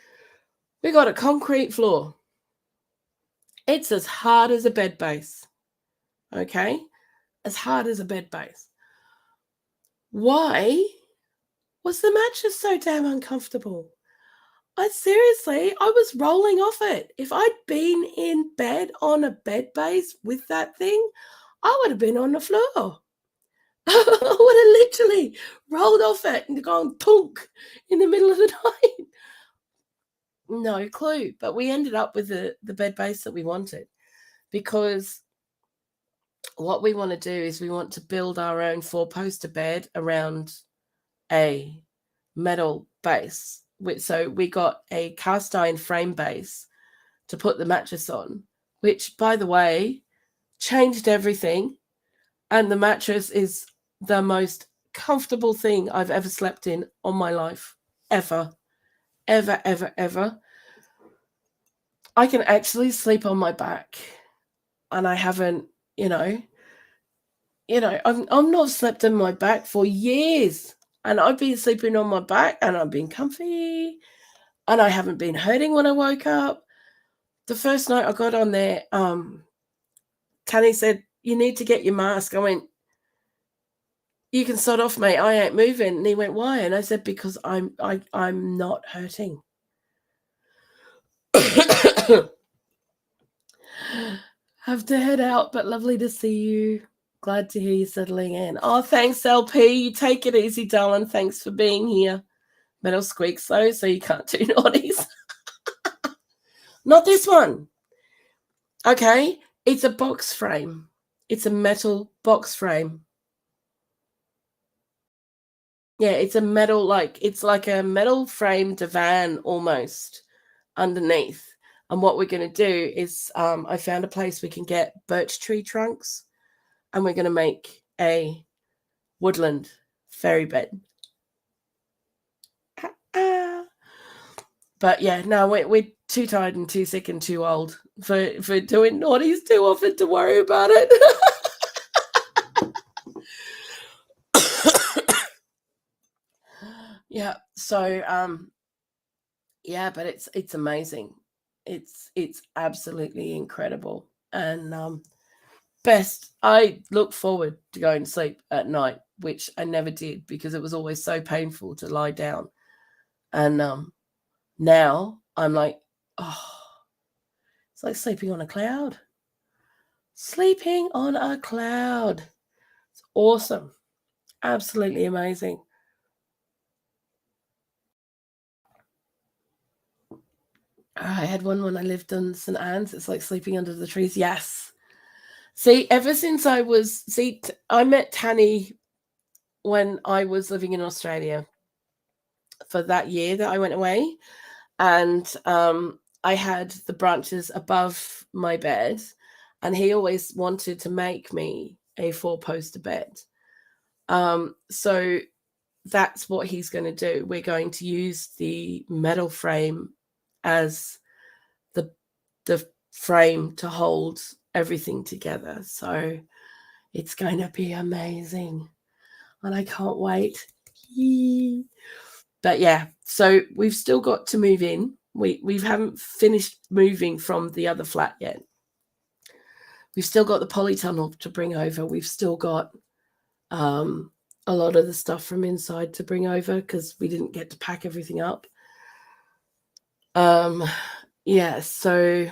We got a concrete floor. It's as hard as a bed base, okay? As hard as a bed base. Why was the mattress so damn uncomfortable? I was rolling off it. If I'd been in bed on a bed base with that thing, I would have been on the floor. I would have literally rolled off it and gone punk in the middle of the night. No clue. But we ended up with the bed base that we wanted, because what we want to do is we want to build our own 4-poster bed around a metal base. So we got a cast iron frame base to put the mattress on, which, by the way, changed everything. And the mattress is the most comfortable thing I've ever slept in on my life. Ever. Ever, ever, ever. I can actually sleep on my back. And I haven't, I'm not slept on my back for years. And I've been sleeping on my back and I've been comfy. And I haven't been hurting when I woke up. The first night I got on there, Tanny said, you need to get your mask. I went, you can sod off, mate. I ain't moving. And he went, why? And I said, because I'm not hurting. Have to head out, but lovely to see you. Glad to hear you settling in. Oh, thanks, LP. You take it easy, darling. Thanks for being here. Metal squeaks, though, so you can't do naughties. Not this one. Okay, it's a box frame. It's a metal box frame. Yeah, it's a metal, it's like a metal frame divan almost underneath. And what we're going to do is I found a place we can get birch tree trunks, and we're going to make a woodland fairy bed. But yeah, no, we're too tired and too sick and too old for doing naughties too often to worry about it. Yeah, so yeah, but it's amazing. It's absolutely incredible. And I look forward to going to sleep at night, which I never did because it was always so painful to lie down. And now I'm like, oh, it's like sleeping on a cloud. Sleeping on a cloud. It's awesome. Absolutely amazing. I had one when I lived in St. Anne's. It's like sleeping under the trees. Yes. See, ever since I met Tanny when I was living in Australia for that year that I went away. And I had the branches above my bed, and he always wanted to make me a 4-poster bed. So that's what he's going to do. We're going to use the metal frame as the frame to hold everything together. So it's going to be amazing. And I can't wait. But yeah, so we've still got to move in. We haven't finished moving from the other flat yet. We've still got the polytunnel to bring over. We've still got a lot of the stuff from inside to bring over because we didn't get to pack everything up. Yeah, so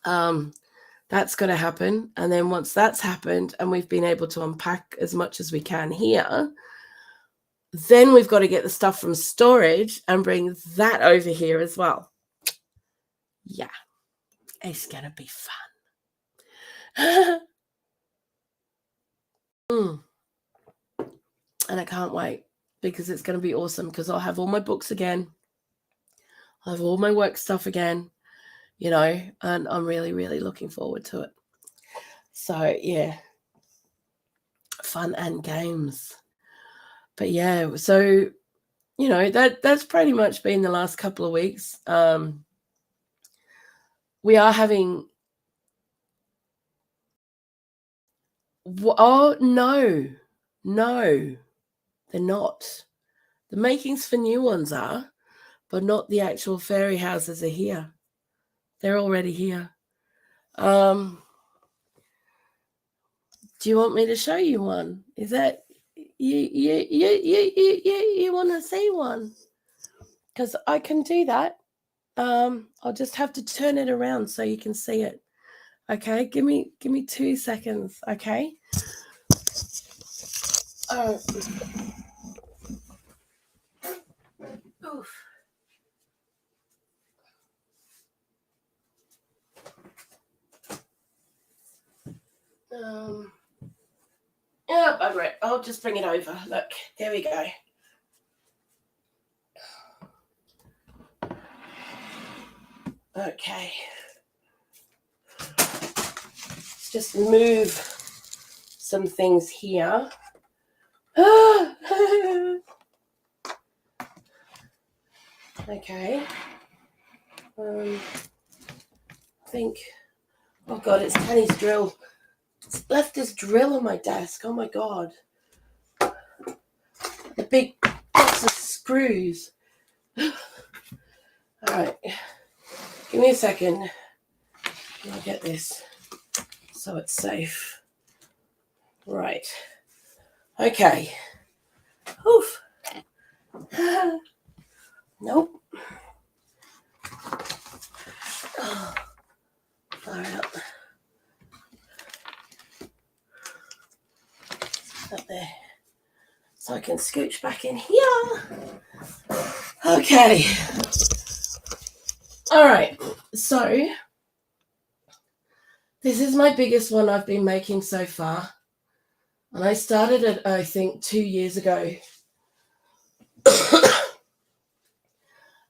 that's going to happen. And then once that's happened and we've been able to unpack as much as we can here, Then we've got to get the stuff from storage and bring that over here as well. Yeah, it's going to be fun. And I can't wait because it's going to be awesome because I'll have all my books again. I'll have all my work stuff again, you know, and I'm really, really looking forward to it. So, yeah, fun and games. But, yeah, so, you know, that's pretty much been the last couple of weeks. We are having... Oh, no, they're not. The makings for new ones are, but not the actual fairy houses are here. They're already here. Do you want me to show you one? Is that you want to see one? Because I can do that. I'll just have to turn it around so you can see it. Okay, give me 2 seconds. Okay. Oof. Yeah, bugger it. I'll just bring it over. Look, there we go. Okay. Let's just move some things here. Okay. I think... Oh, God, it's Tanny's drill. It's left this drill on my desk. Oh, my God. The big box of screws. All right. Give me a second. I'll get this so it's safe. Right. Okay. Oof. Nope. Oh, far out. Up there. So I can scooch back in here. Okay. All right. So this is my biggest one I've been making so far. And I started it, I think, 2 years ago.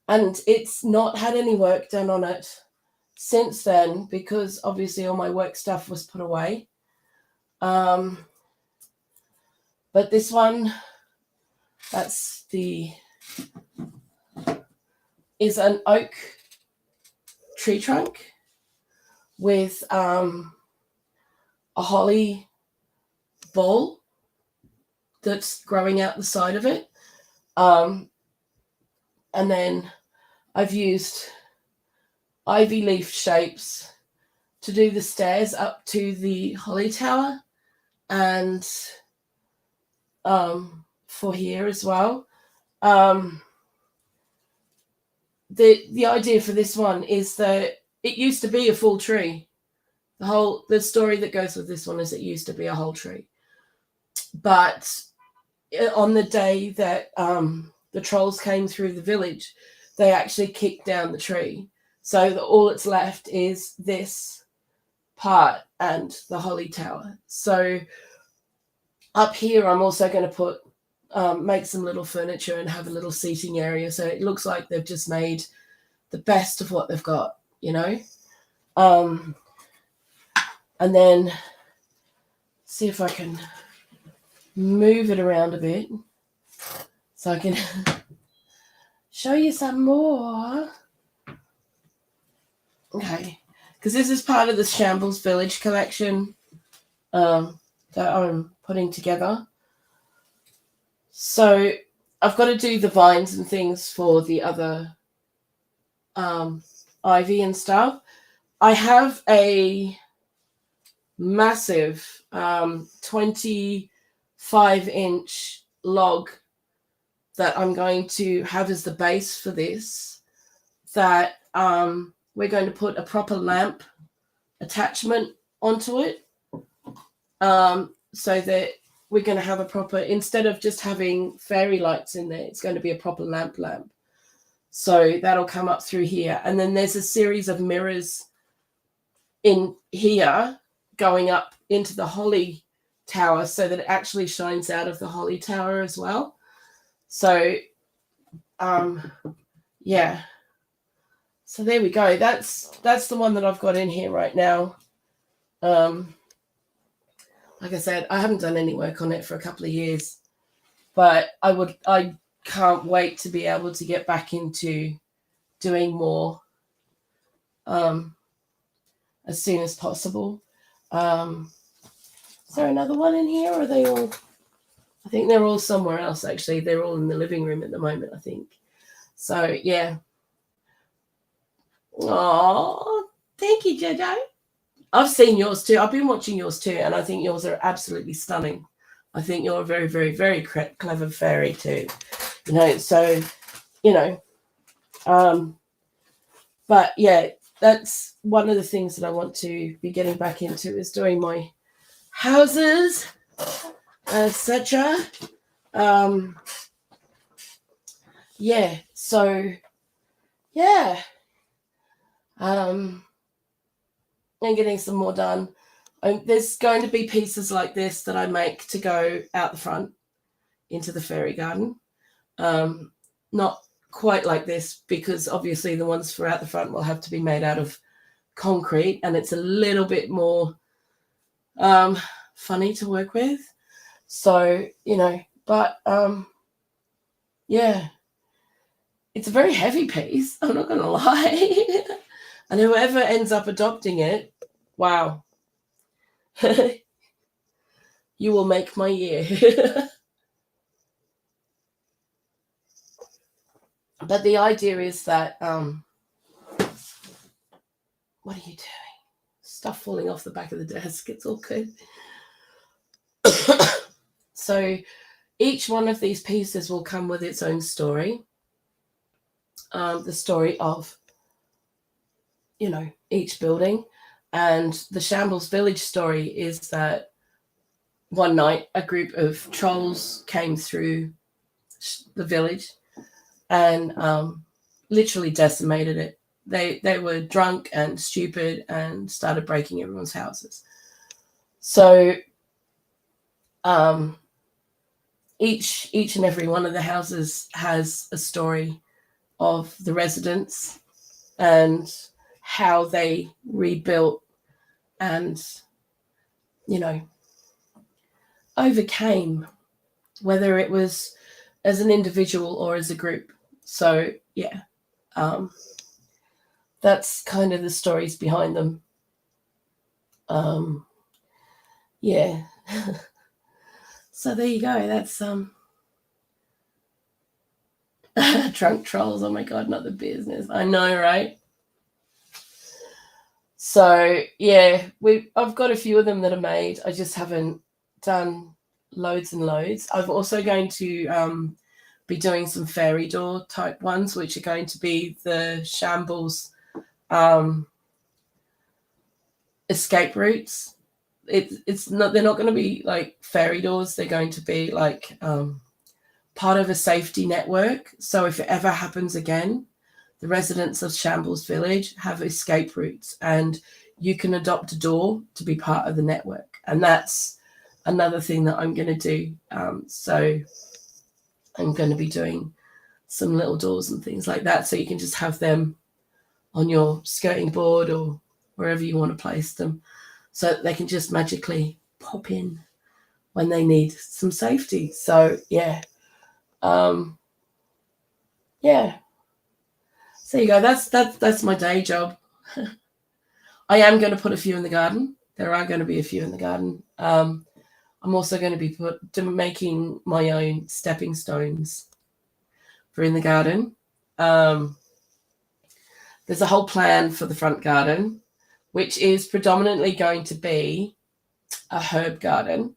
And it's not had any work done on it since then because obviously all my work stuff was put away. But this one, is an oak tree trunk with a holly ball that's growing out the side of it. And then I've used ivy leaf shapes to do the stairs up to the holly tower and for here as well. The idea for this one is that it used to be a full tree. The story that goes with this one is it used to be a whole tree. But on the day that the trolls came through the village, they actually kicked down the tree. So all that's left is this part and the holly tower. So up here, I'm also going to put make some little furniture and have a little seating area. So it looks like they've just made the best of what they've got, you know. And then see if I can move it around a bit so I can show you some more. Okay, because this is part of the Shambles Village collection that I'm putting together. So I've got to do the vines and things for the other ivy and stuff. I have a massive 25-inch log that I'm going to have as the base for this, that we're going to put a proper lamp attachment onto it, so that we're going to have a proper, instead of just having fairy lights in there, it's going to be a proper lamp. So that'll come up through here. And then there's a series of mirrors in here going up into the holly tower so that it actually shines out of the holly tower as well. So, yeah. So there we go. That's the one that I've got in here right now. Like I said, I haven't done any work on it for a couple of years, but I can't wait to be able to get back into doing more as soon as possible. Is there another one in here, or are they all? I think they're all somewhere else, actually. They're all in the living room at the moment, I think. So, yeah. Oh, thank you, Jojo. I've seen yours too. I've been watching yours too, and I think yours are absolutely stunning. I think you're a very, very, very clever fairy too. So, but yeah, that's one of the things that I want to be getting back into, is doing my houses, etc. Yeah, so yeah, and getting some more done. There's going to be pieces like this that I make to go out the front into the fairy garden. Not quite like this, because obviously the ones for out the front will have to be made out of concrete, and it's a little bit more funny to work with. So, but yeah, it's a very heavy piece, I'm not going to lie. And whoever ends up adopting it, wow, you will make my year. But the idea is that, what are you doing? Stuff falling off the back of the desk. It's all good. So each one of these pieces will come with its own story. The story of, each building. And the Shambles Village story is that one night a group of trolls came through the village and literally decimated it. They were drunk and stupid and started breaking everyone's houses. So each and every one of the houses has a story of the residents and how they rebuilt and, overcame, whether it was as an individual or as a group. So, yeah, that's kind of the stories behind them. Yeah. So there you go. That's drunk trolls. Oh my God, not the business. I know, right? So yeah, I've got a few of them that are made. I just haven't done loads and loads. I'm also going to be doing some fairy door type ones, which are going to be the Shambles escape routes. It's not. They're not going to be like fairy doors. They're going to be like part of a safety network. So if it ever happens again, the residents of Shambles Village have escape routes, and you can adopt a door to be part of the network. And that's another thing that I'm going to do. So I'm going to be doing some little doors and things like that, so you can just have them on your skirting board or wherever you want to place them, so that they can just magically pop in when they need some safety. So yeah. Yeah. So you go. That's my day job. I am going to put a few in the garden. There are going to be a few in the garden. I'm also going to be making my own stepping stones for in the garden. There's a whole plan for the front garden, which is predominantly going to be a herb garden,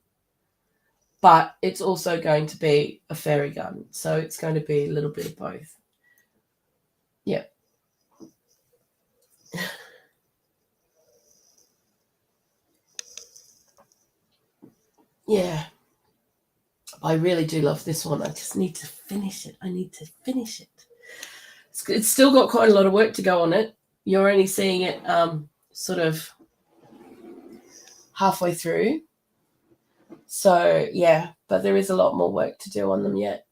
but it's also going to be a fairy garden. So it's going to be a little bit of both. Yeah. Yeah. I really do love this one. I just need to finish it. It's still got quite a lot of work to go on it. You're only seeing it sort of halfway through. So, yeah, but there is a lot more work to do on them yet.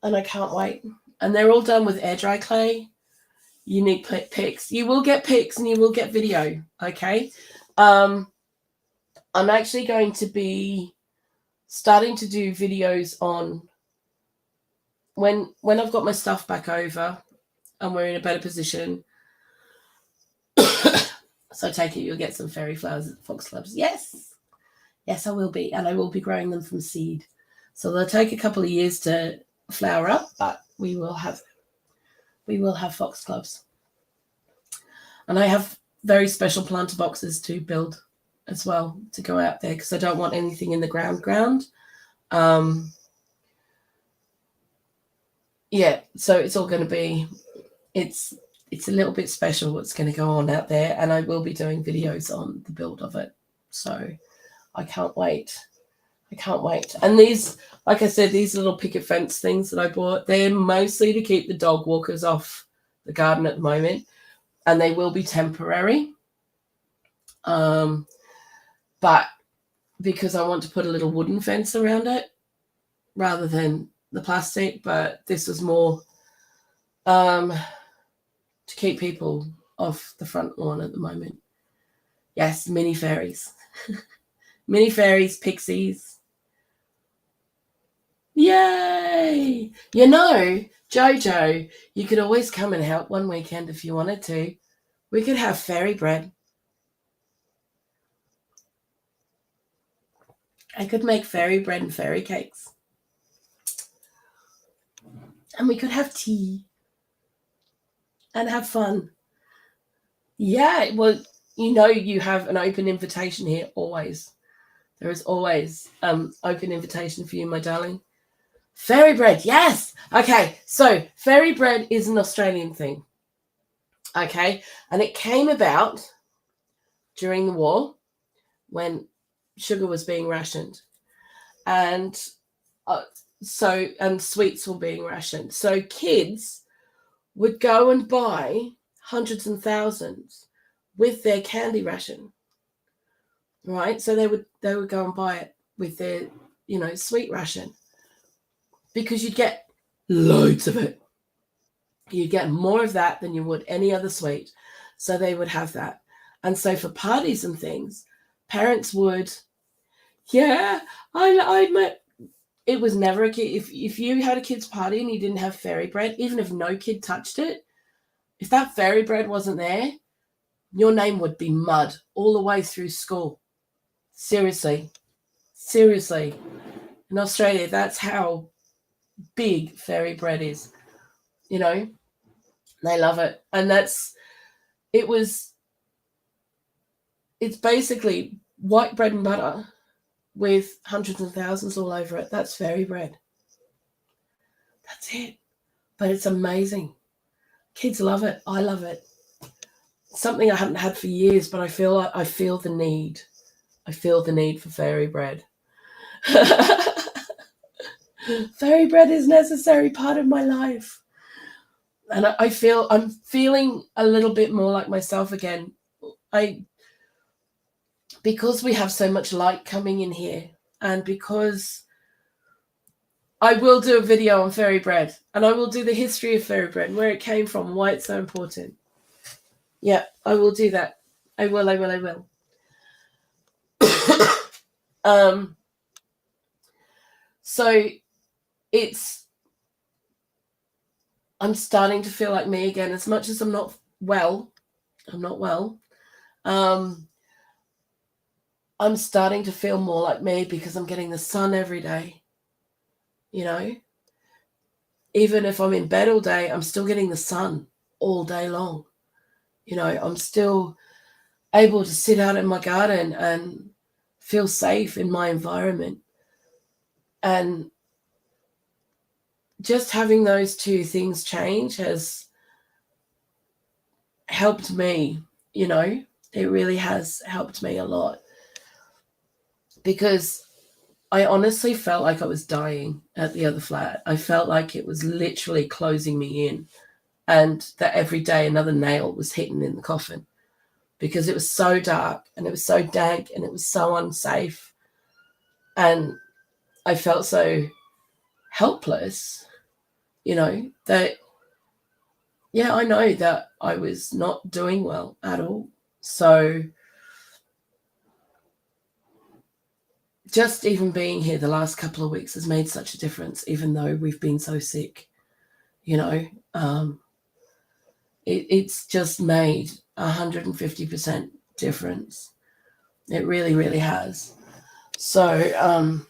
And I can't wait. And they're all done with air dry clay. You need pics. You will get pics and you will get video, okay? I'm actually going to be starting to do videos on when I've got my stuff back over and we're in a better position. So I take it you'll get some fairy flowers at Foxgloves. Yes, I will be. And I will be growing them from seed. So they'll take a couple of years to flower up, but we will have Foxgloves. And I have very special planter boxes to build as well to go out there because I don't want anything in the ground. Yeah, so it's all going to be, it's a little bit special what's going to go on out there, and I will be doing videos on the build of it. So I can't wait. And these, like I said, these little picket fence things that I bought, they're mostly to keep the dog walkers off the garden at the moment, and they will be temporary. But because I want to put a little wooden fence around it rather than the plastic, but this was more to keep people off the front lawn at the moment. Yes, mini fairies. Mini fairies, pixies. Yay! You know, Jojo, you could always come and help one weekend if you wanted to. We could have fairy bread. I could make fairy bread and fairy cakes. And we could have tea and have fun. Yeah, well, you know you have an open invitation here always. There is always open invitation for you, my darling. Fairy bread, yes. Okay, so fairy bread is an Australian thing. Okay, and it came about during the war when sugar was being rationed, and sweets were being rationed. So kids would go and buy hundreds and thousands with their candy ration, right? So they would go and buy it with their, sweet ration, because you'd get loads of it. You get more of that than you would any other sweet. So they would have that. And so for parties and things, parents would, it was never a kid. If you had a kid's party and you didn't have fairy bread, even if no kid touched it, if that fairy bread wasn't there, your name would be mud all the way through school. Seriously. In Australia, that's how big fairy bread is. They love it. And it's basically white bread and butter with hundreds and thousands all over it. That's fairy bread. That's it. But it's amazing. Kids love it. I love it. Something I haven't had for years, but I feel the need. I feel the need for fairy bread. Fairy bread is a necessary part of my life. And I'm feeling a little bit more like myself again. Because we have so much light coming in here, and because I will do a video on fairy bread, and I will do the history of fairy bread and where it came from, why it's so important. Yeah, I will do that. I will. So I'm starting to feel like me again, as much as I'm not well. I'm starting to feel more like me because I'm getting the sun every day. Even if I'm in bed all day, I'm still getting the sun all day long. I'm still able to sit out in my garden and feel safe in my environment. And just having those two things change has helped me, it really has helped me a lot. Because I honestly felt like I was dying at the other flat. I felt like it was literally closing me in, and that every day another nail was hitting in the coffin, because it was so dark and it was so dank and it was so unsafe. And I felt so helpless, that, yeah, I know that I was not doing well at all. So just even being here the last couple of weeks has made such a difference, even though we've been so sick, you know. It's just made 150% difference. It really, really has. So,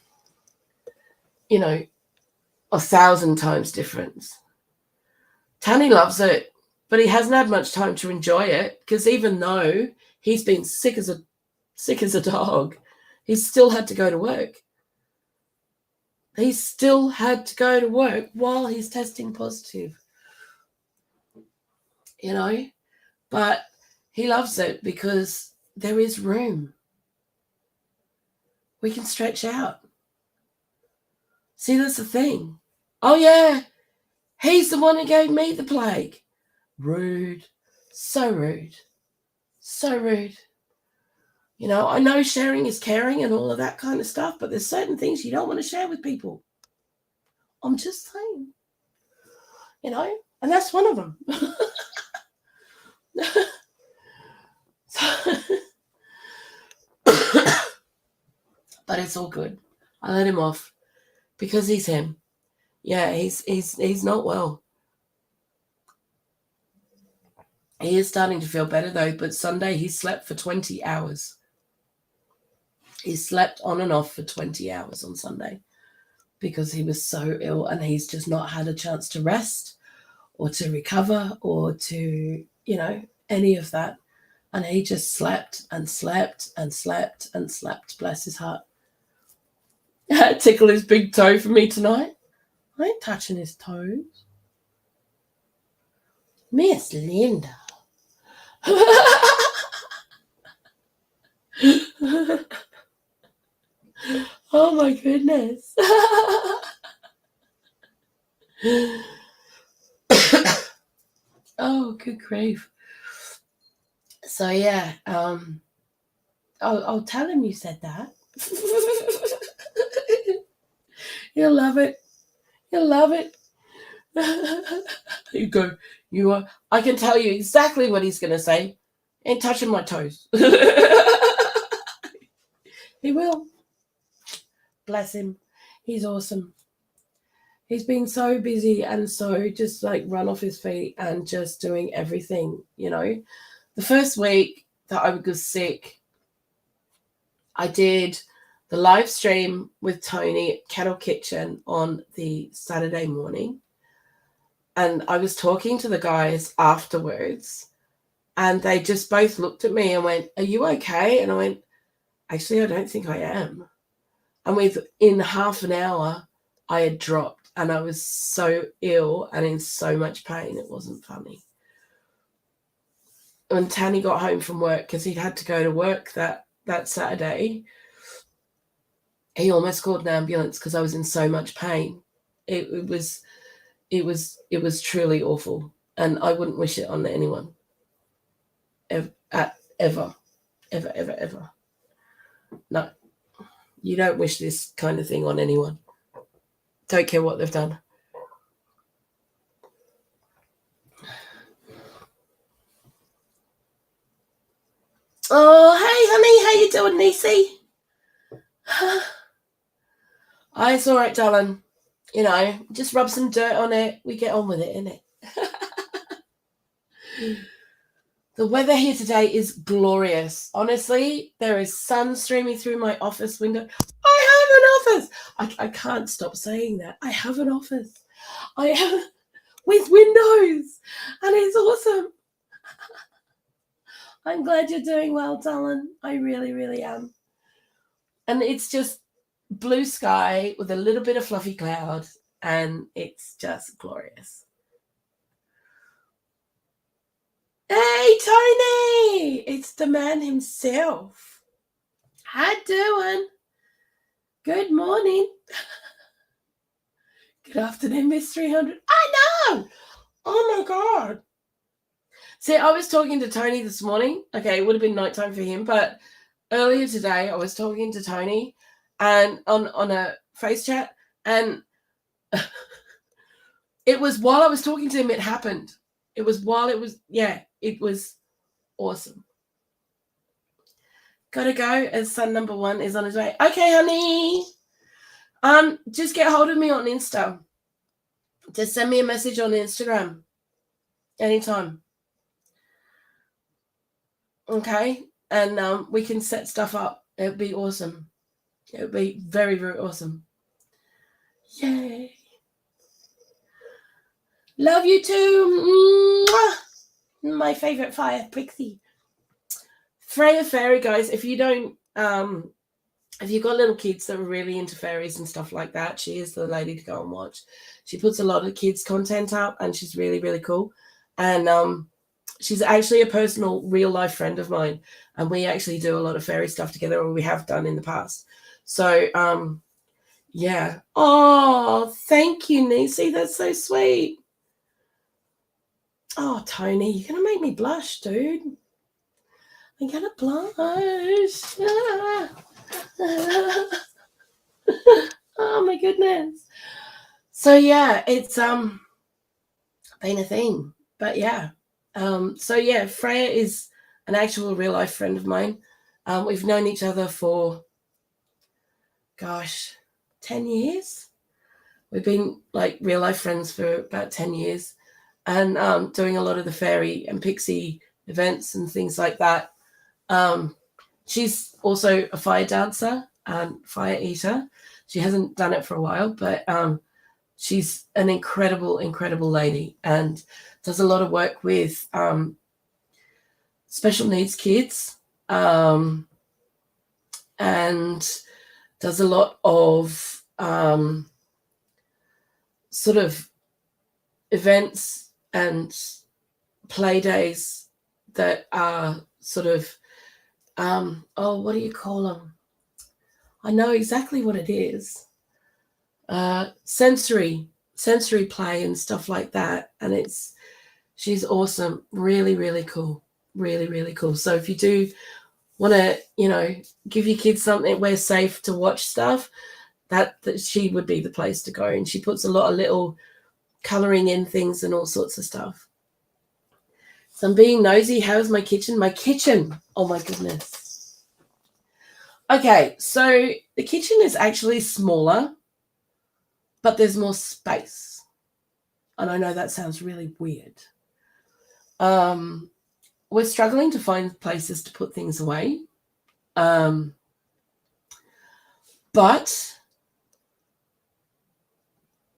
1,000 times difference. Tanny loves it, but he hasn't had much time to enjoy it, because even though he's been sick as a dog, he's still had to go to work. He still had to go to work while he's testing positive, but he loves it because there is room. We can stretch out. See, that's the thing. Oh, yeah, he's the one who gave me the plague. Rude. So rude. So rude. I know sharing is caring and all of that kind of stuff, but there's certain things you don't want to share with people. I'm just saying. And that's one of them. But it's all good. I let him off because he's him. Yeah, he's not well. He is starting to feel better though, but Sunday he slept for 20 hours. He slept on and off for 20 hours on Sunday because he was so ill, and he's just not had a chance to rest or to recover or to, any of that. And he just slept and slept and slept and slept, bless his heart. Tickle his big toe for me tonight. I ain't touching his toes. Miss Linda. Oh my goodness. Oh, good grief. So yeah, I'll tell him you said that. He'll love it. He'll love it. You go, I can tell you exactly what he's going to say. Ain't touching my toes. He will. Bless him. He's awesome. He's been so busy and so just like run off his feet and just doing everything, The first week that I was sick, I did the live stream with Tony at Kettle Kitchen on the Saturday morning. And I was talking to the guys afterwards, and they just both looked at me and went, "Are you okay?" And I went, "Actually, I don't think I am." And within half an hour, I had dropped, and I was so ill and in so much pain, it wasn't funny. When Tanny got home from work, because he'd had to go to work that Saturday, he almost called an ambulance because I was in so much pain. It was truly awful, and I wouldn't wish it on anyone. Ever. No, you don't wish this kind of thing on anyone. Don't care what they've done. Oh, hey, honey, how you doing, Niecy? It's all right, darling. Just rub some dirt on it. We get on with it, innit? The weather here today is glorious. Honestly, there is sun streaming through my office window. I have an office. I can't stop saying that. I have an office. I have with windows, and it's awesome. I'm glad you're doing well, darling. I really, really am. And it's just blue sky with a little bit of fluffy cloud, and it's just glorious. Hey, Tony! It's the man himself. How doing? Good morning. Good afternoon, Miss 300. I know. Oh my God. See, I was talking to Tony this morning. Okay, it would have been nighttime for him, but earlier today I was talking to Tony and on a face chat, and it was while I was talking to him, it happened. It was while it was awesome. Gotta go as son number 1 is on his way. Okay, honey. Just get hold of me on Insta. Just send me a message on Instagram anytime. Okay, and we can set stuff up. It would be awesome. It would be very, very awesome. Yay. Love you too. Mwah! My favorite fire pixie. Freya Fairy, guys, if you don't, if you've got little kids that are really into fairies and stuff like that, she is the lady to go and watch. She puts a lot of kids' content up, and she's really, really cool. And she's actually a personal, real-life friend of mine, and we actually do a lot of fairy stuff together, or we have done in the past. So, yeah. Oh, thank you, Nisi. That's so sweet. Oh, Tony, you're going to make me blush, dude. I'm going to blush. Oh, my goodness. So, yeah, it's been a thing. But, yeah. So, yeah, Freya is an actual real-life friend of mine. We've known each other for, 10 years. We've been like real-life friends for about 10 years, and doing a lot of the fairy and pixie events and things like that. She's also a fire dancer and fire eater. She hasn't done it for a while, but she's an incredible, incredible lady, and does a lot of work with special needs kids, and does a lot of sort of events and play days that are sort of, what do you call them? I know exactly what it is. Sensory play and stuff like that. And she's awesome. Really, really cool. Really, really cool. So if you do want to, give your kids something where safe to watch stuff, that she would be the place to go. And she puts a lot of little coloring in things and all sorts of stuff. So I'm being nosy. How's my kitchen? My kitchen. Oh my goodness. Okay, so the kitchen is actually smaller, but there's more space. And I know that sounds really weird. We're struggling to find places to put things away. But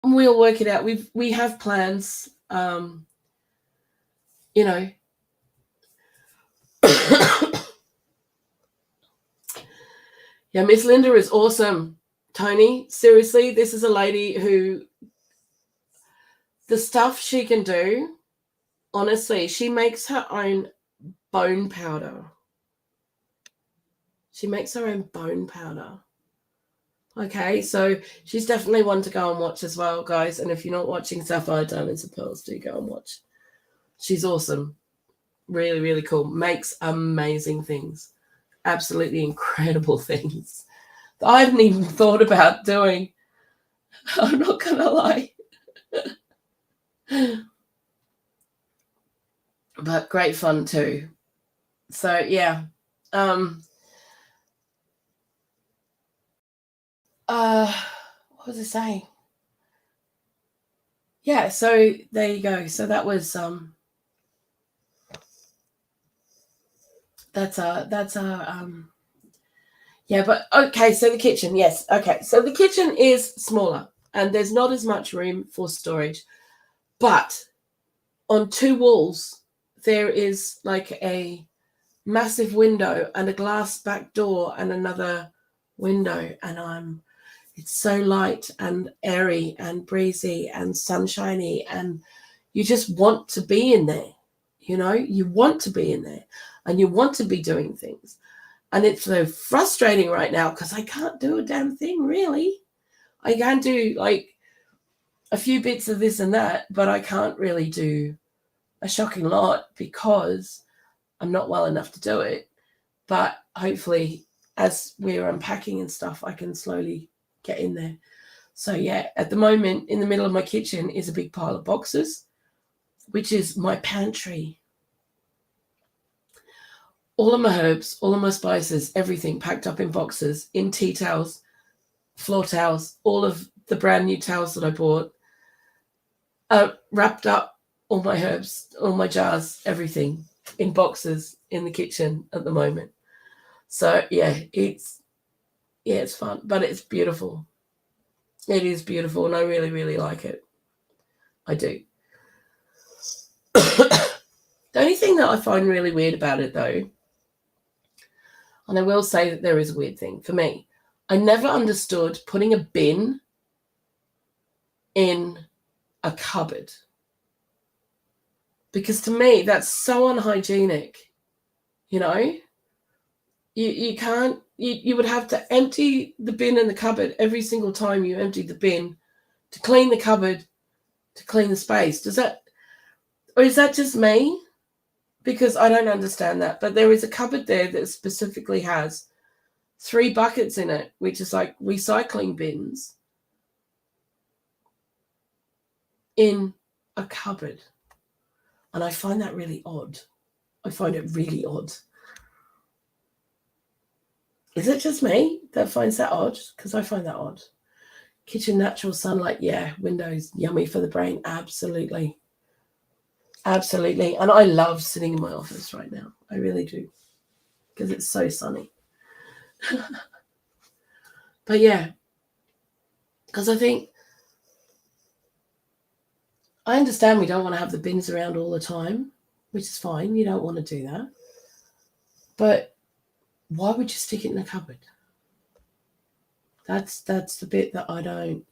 we'll work it out. We have plans, Yeah, Miss Linda is awesome, Tony. Seriously, this is a lady who, the stuff she can do, honestly, she makes her own bone powder. She makes her own bone powder. Okay, so she's definitely one to go and watch as well, guys. And if you're not watching Sapphire, Diamonds and Pearls, do go and watch. She's awesome. Really, really cool. Makes amazing things. Absolutely incredible things that I hadn't even thought about doing. I'm not going to lie. But great fun too. So, yeah. What was I saying? Yeah, so there you go. So that was that's our yeah, but okay, so the kitchen, yes. Okay, so the kitchen is smaller and there's not as much room for storage. But on 2 walls there is like a massive window and a glass back door and another window, and it's so light and airy and breezy and sunshiny, and you just want to be in there. You want to be in there and you want to be doing things. And it's so frustrating right now because I can't do a damn thing, really. I can do like a few bits of this and that, but I can't really do a shocking lot because I'm not well enough to do it. But hopefully, as we're unpacking and stuff, I can slowly get in there. So yeah, at the moment, in the middle of my kitchen is a big pile of boxes, which is my pantry. All of my herbs, all of my spices, everything packed up in boxes, in tea towels, floor towels, all of the brand new towels that I bought, wrapped up, all my herbs, all my jars, everything in boxes in the kitchen at the moment. So yeah, it's fun, but it's beautiful. It is beautiful, and I really, really like it. I do. The only thing that I find really weird about it, though, and I will say that there is a weird thing for me, I never understood putting a bin in a cupboard. Because to me, that's so unhygienic, you know? You can't, you would have to empty the bin in the cupboard every single time you emptied the bin to clean the cupboard, to clean the space. Or is that just me? Because I don't understand that. But there is a cupboard there that specifically has 3 buckets in it, which is like recycling bins in a cupboard. And I find that really odd. I find it really odd. Is it just me that finds that odd? Because I find that odd. Kitchen natural sunlight, yeah. Windows, yummy for the brain. Absolutely. Absolutely. And I love sitting in my office right now. I really do. Because it's so sunny. But yeah. Because I think, I understand we don't want to have the bins around all the time, which is fine. You don't want to do that. But why would you stick it in a cupboard? That's the bit that I don't,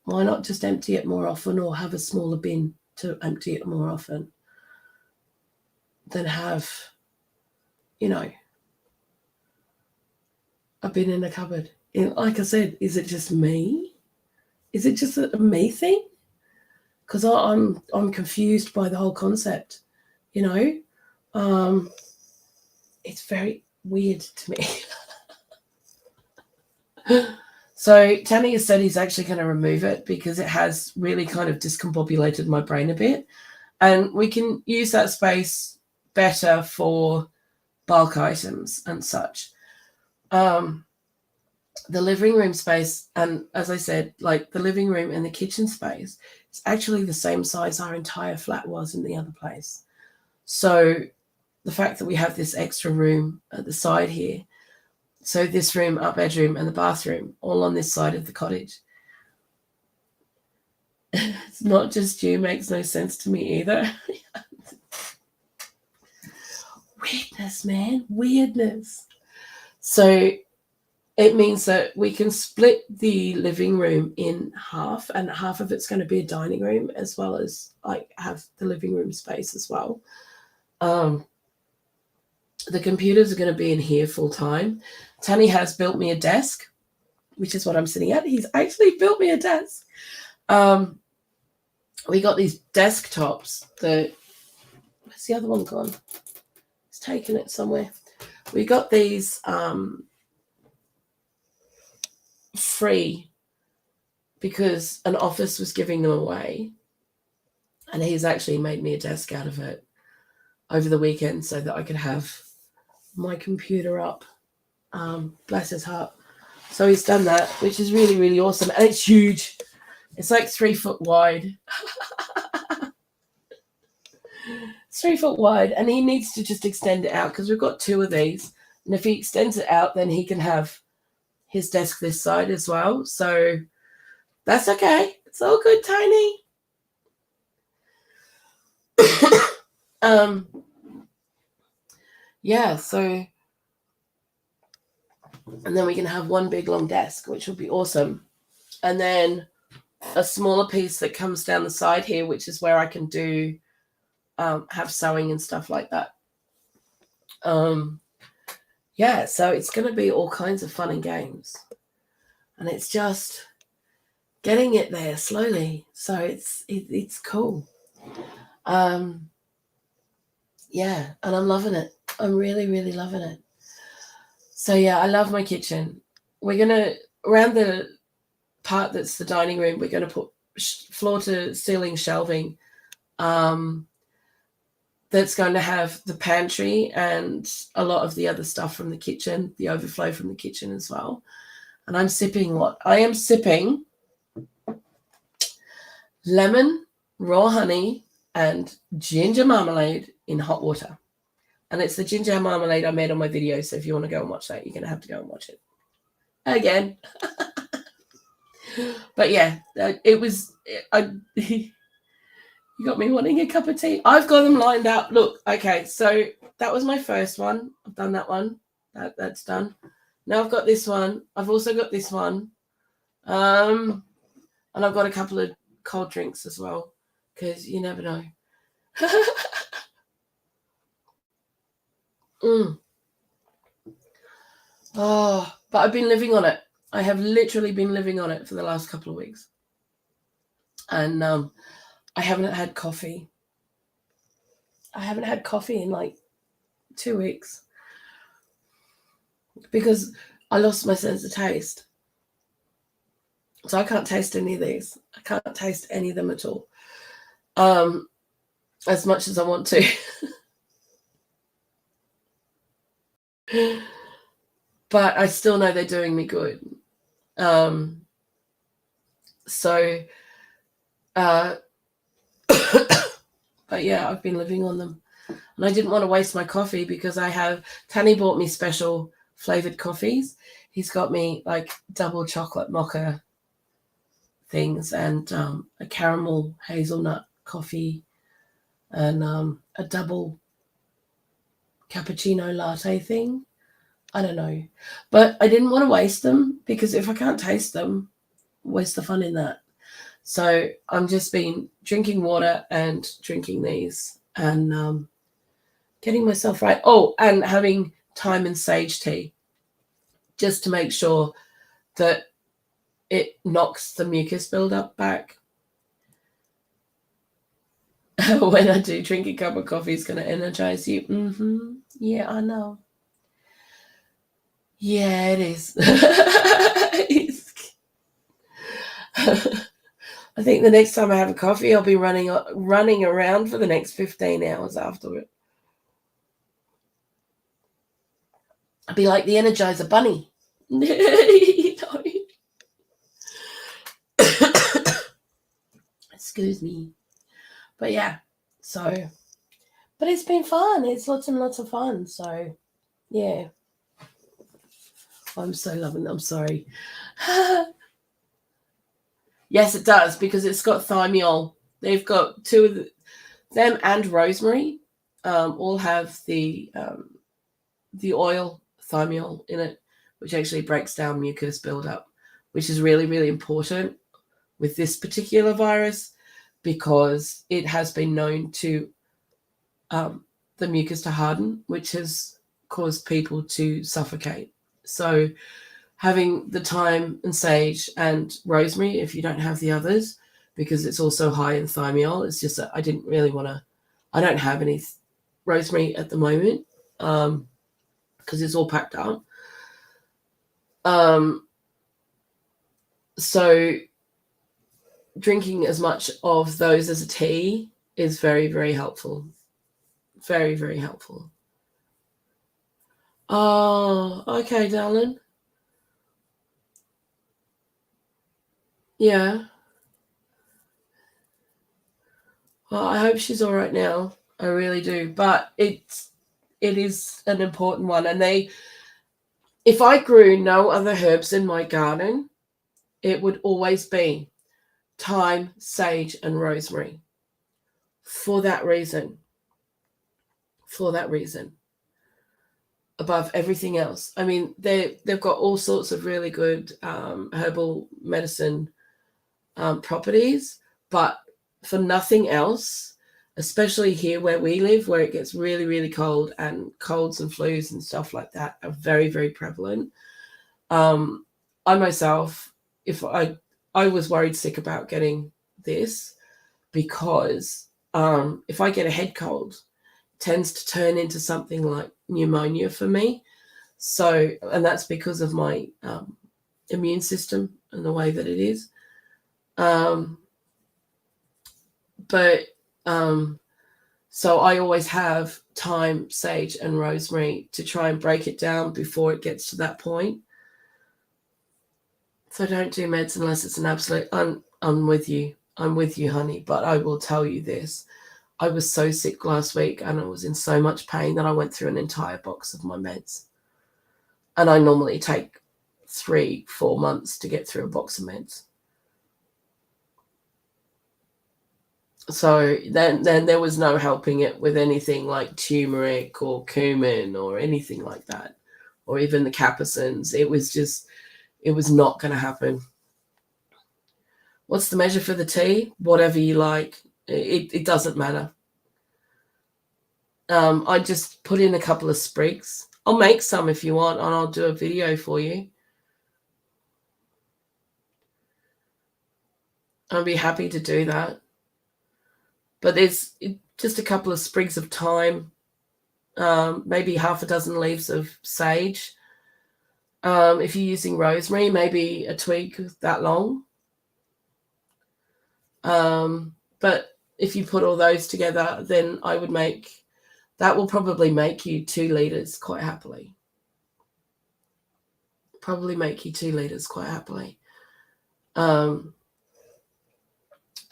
why not just empty it more often or have a smaller bin to empty it more often than have, a bin in a cupboard? Like I said, is it just me? Is it just a me thing? Because I'm confused by the whole concept, It's very weird to me. So Tanny has said he's actually going to remove it because it has really kind of discombobulated my brain a bit. And we can use that space better for bulk items and such. The living room space, and as I said, like the living room and the kitchen space, is actually the same size our entire flat was in the other place. So the fact that we have this extra room at the side here, so this room, our bedroom, and the bathroom, all on this side of the cottage. It's not just you, makes no sense to me either. Weirdness, man, weirdness. So it means that we can split the living room in half, and half of it's going to be a dining room as well as like have the living room space as well. The computers are going to be in here full time. Tanny has built me a desk, which is what I'm sitting at. He's actually built me a desk. We got these desktops that, where's the other one gone? He's taken it somewhere. We got these free because an office was giving them away. And he's actually made me a desk out of it over the weekend so that I could have my computer up. Bless his heart. So he's done that, which is really, really awesome. And it's huge. It's like 3 foot wide. It's 3 foot wide. And he needs to just extend it out because we've got 2 of these. And if he extends it out, then he can have his desk this side as well. So that's okay. It's all good, Tiny. Yeah, so, and then we can have one big long desk, which will be awesome. And then a smaller piece that comes down the side here, which is where I can do, have sewing and stuff like that. Yeah, so it's going to be all kinds of fun and games. And it's just getting it there slowly. So it's cool. Yeah, and I'm loving it. I'm really, really loving it. So yeah, I love my kitchen. We're going to, around the part that's the dining room, we're going to put floor to ceiling shelving that's going to have the pantry and a lot of the other stuff from the kitchen, the overflow from the kitchen as well. And I'm sipping what? I am sipping lemon, raw honey, and ginger marmalade in hot water. And it's the ginger marmalade I made on my video. So if you want to go and watch that, you're going to have to go and watch it again. But yeah, it was, you got me wanting a cup of tea. I've got them lined up. Look, okay, so that was my first one. I've done that one. That's done. Now I've got this one. I've also got this one. And I've got a couple of cold drinks as well, because you never know. Oh, but I've been living on it. I have literally been living on it for the last couple of weeks. And I haven't had coffee. I haven't had coffee in like 2 weeks because I lost my sense of taste. So I can't taste any of these. I can't taste any of them at all. As much as I want to. But I still know they're doing me good. But yeah, I've been living on them. And I didn't want to waste my coffee because Tanny bought me special flavored coffees. He's got me like double chocolate mocha things and a caramel hazelnut coffee and a double cappuccino latte thing. I don't know. But I didn't want to waste them because if I can't taste them, where's the fun in that? So I'm just been drinking water and drinking these and getting myself right. Oh, and having thyme and sage tea just to make sure that it knocks the mucus buildup back. When I do drink a cup of coffee, it's going to energize you. Mm-hmm. Yeah, I know. Yeah, it is. I think the next time I have a coffee, I'll be running around for the next 15 hours after it. I'll be like the Energizer Bunny. Excuse me. But yeah, so, but it's been fun. It's lots and lots of fun. So, yeah. I'm so loving it. I'm sorry. Yes, it does, because it's got thymiol. They've got two of them and rosemary all have the oil thymiol in it, which actually breaks down mucus buildup, which is really, really important with this particular virus because it has been known to the mucus to harden, which has caused people to suffocate. So having the thyme and sage and rosemary, if you don't have the others, because it's also high in thymiol, it's just that I didn't really want to, I don't have any rosemary at the moment because it's all packed up. So drinking as much of those as a tea is very, very helpful. Very, very helpful. Oh, okay, darling. Yeah. Well, I hope she's all right now. I really do. But it is an important one. And if I grew no other herbs in my garden, it would always be thyme, sage, and rosemary. For that reason. Above everything else. I mean, they've got all sorts of really good herbal medicine properties, but for nothing else, especially here where we live, where it gets really, really cold, and colds and flus and stuff like that are very, very prevalent. I myself, if I was worried sick about getting this, because if I get a head cold, it tends to turn into something like pneumonia for me. So, and that's because of my immune system and the way that it is. So I always have thyme, sage, and rosemary to try and break it down before it gets to that point. So don't do meds unless it's an absolute. I'm with you. I'm with you, honey. But I will tell you this. I was so sick last week and I was in so much pain that I went through an entire box of my meds. And I normally take 3-4 months to get through a box of meds. So then there was no helping it with anything like turmeric or cumin or anything like that, or even the capsaicins. It was not going to happen. What's the measure for the tea? Whatever you like. It doesn't matter. I just put in a couple of sprigs. I'll make some if you want, and I'll do a video for you. I'd be happy to do that. But there's just a couple of sprigs of thyme, maybe half a dozen leaves of sage. If you're using rosemary, maybe a twig that long. But if you put all those together, then that will probably make you 2 liters quite happily.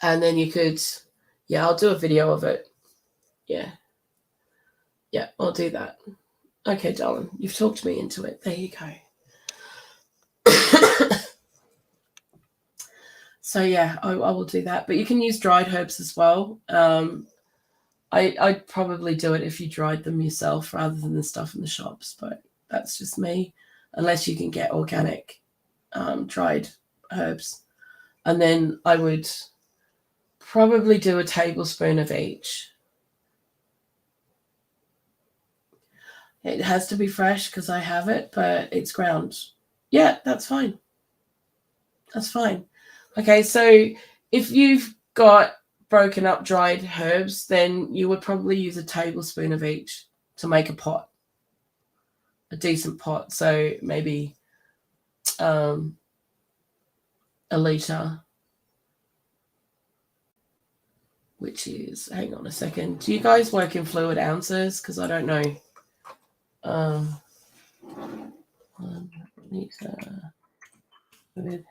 And then you could, I'll do a video of it. Yeah, I'll do that. Okay, darling, you've talked me into it. There you go. So I will do that. But you can use dried herbs as well. I'd probably do it if you dried them yourself rather than the stuff in the shops. But that's just me, unless you can get organic dried herbs. And then I would probably do a tablespoon of each. It has to be fresh because I have it, but it's ground. Yeah, that's fine. That's fine. Okay, so if you've got broken up dried herbs, then you would probably use a tablespoon of each to make a pot, a decent pot. So maybe a litre, which is, hang on a second. Do you guys work in fluid ounces? Because I don't know. 1 litre fluid.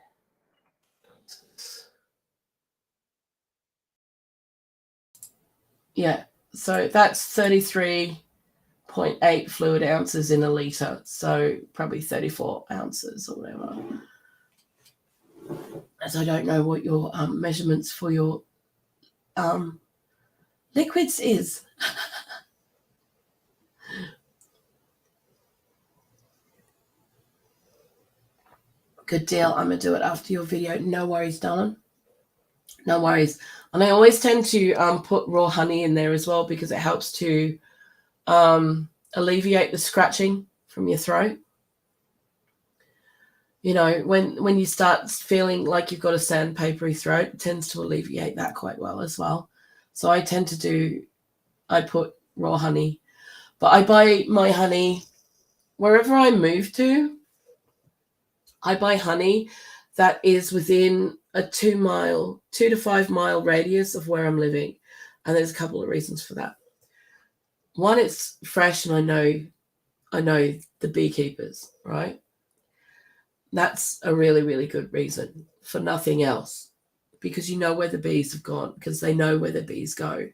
Yeah, so that's 33.8 fluid ounces in a litre, so probably 34 ounces or whatever. As I don't know what your measurements for your liquids is. Good deal. I'm going to do it after your video. No worries, darling. No worries. And I always tend to put raw honey in there as well because it helps to alleviate the scratching from your throat. You know, when you start feeling like you've got a sandpapery throat, it tends to alleviate that quite well as well. So I put raw honey. But I buy my honey wherever I move to. I buy honey that is within a 2 to 5 mile radius of where I'm living. And there's a couple of reasons for that. One, it's fresh, and I know the beekeepers, right? That's a really, really good reason for nothing else, because you know where the bees have gone, because they know where the bees go.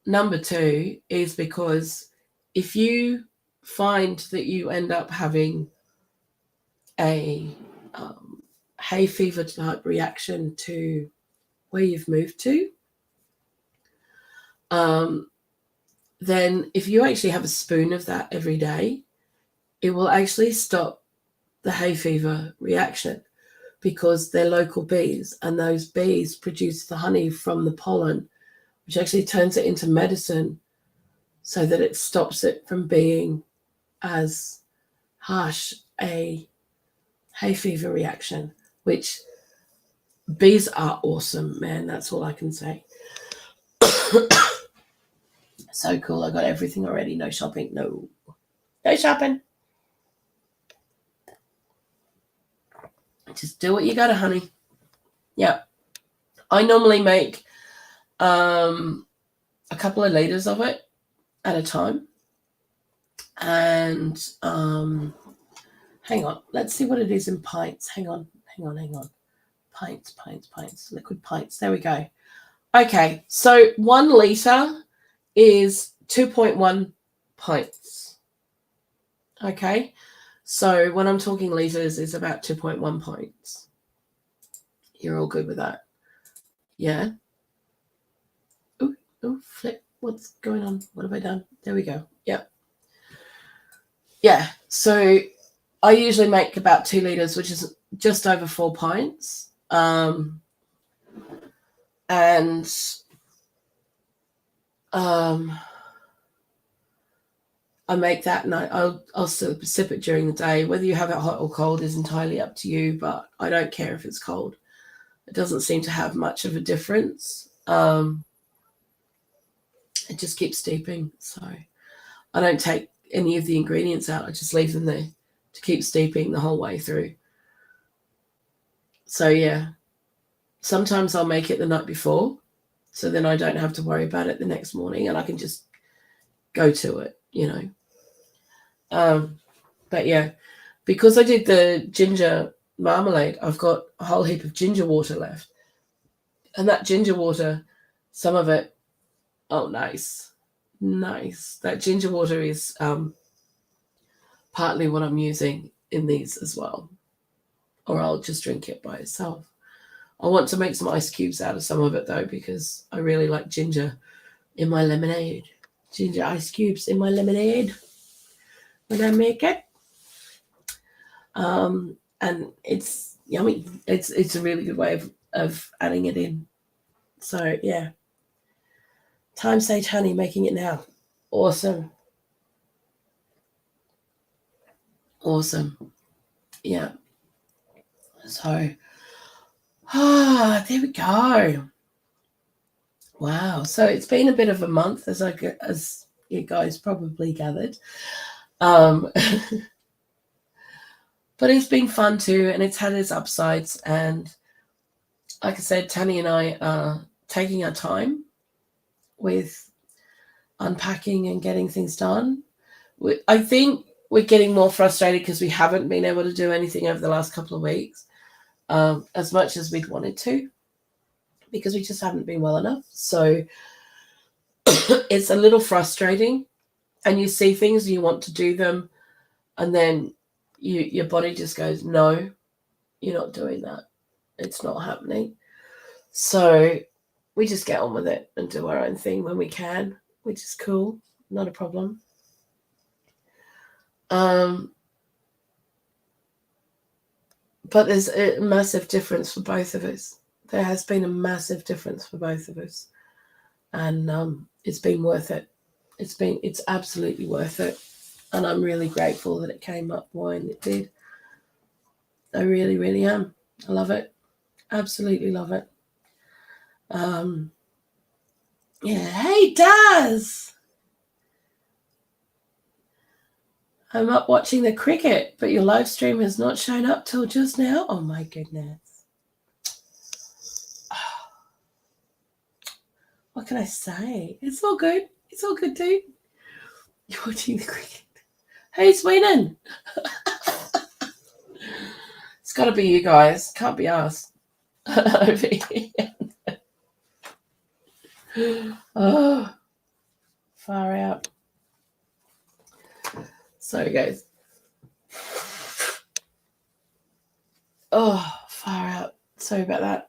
Number 2 is because if you find that you end up having a hay fever type reaction to where you've moved to, then if you actually have a spoon of that every day, it will actually stop the hay fever reaction. because they're local bees, and those bees produce the honey from the pollen, which actually turns it into medicine so that it stops it from being as harsh a hay fever reaction, which bees are awesome, man. That's all I can say. So cool. I got everything already. No shopping. No shopping. Just do what you gotta, honey. Yeah. I normally make a couple of liters of it at a time. And hang on. Let's see what it is in pints. Hang on. Pints. Liquid pints. There we go. Okay. So 1 liter is 2.1 pints. Okay. So when I'm talking liters, it's about 2.1 pints. You're all good with that? Yeah. Oh, flip. What's going on? What have I done? There we go. Yep. Yeah. So I usually make about 2 liters, which is just over 4 pints. And I make that and I'll sip it during the day. Whether you have it hot or cold is entirely up to you, but I don't care if it's cold. It doesn't seem to have much of a difference. It just keeps steeping. So I don't take any of the ingredients out. I just leave them there to keep steeping the whole way through. So yeah, sometimes I'll make it the night before, so then I don't have to worry about it the next morning and I can just go to it, you know. But yeah, because I did the ginger marmalade, I've got a whole heap of ginger water left. And that ginger water, some of it, oh, nice. That ginger water is partly what I'm using in these as well. Or I'll just drink it by itself. I want to make some ice cubes out of some of it, though, because I really like ginger in my lemonade. Ginger ice cubes in my lemonade when I make it. And it's yummy. It's a really good way of adding it in. So, yeah. Time sage honey, making it now. Awesome. Yeah. So, there we go. Wow. So it's been a bit of a month, as you guys probably gathered. But it's been fun too, and it's had its upsides. And like I said, Tanny and I are taking our time with unpacking and getting things done. I think we're getting more frustrated because we haven't been able to do anything over the last couple of weeks as much as we'd wanted to, because we just haven't been well enough. So it's a little frustrating, and you see things and you want to do them, and then your body just goes, no, you're not doing that. It's not happening. So we just get on with it and do our own thing when we can, which is cool. Not a problem. But there's a massive difference for both of us. There has been a massive difference for both of us. And it's been worth it. It's absolutely worth it. And I'm really grateful that it came up when it did. I really, really am. I love it. Absolutely love it. Yeah. Hey, Daz! I'm up watching the cricket, but your live stream has not shown up till just now. Oh, my goodness. What can I say? It's all good. It's all good, dude. You're watching the cricket. Who's winning? It's got to be you guys. Can't be us. Oh, far out. Sorry, guys. Oh, far out. Sorry about that.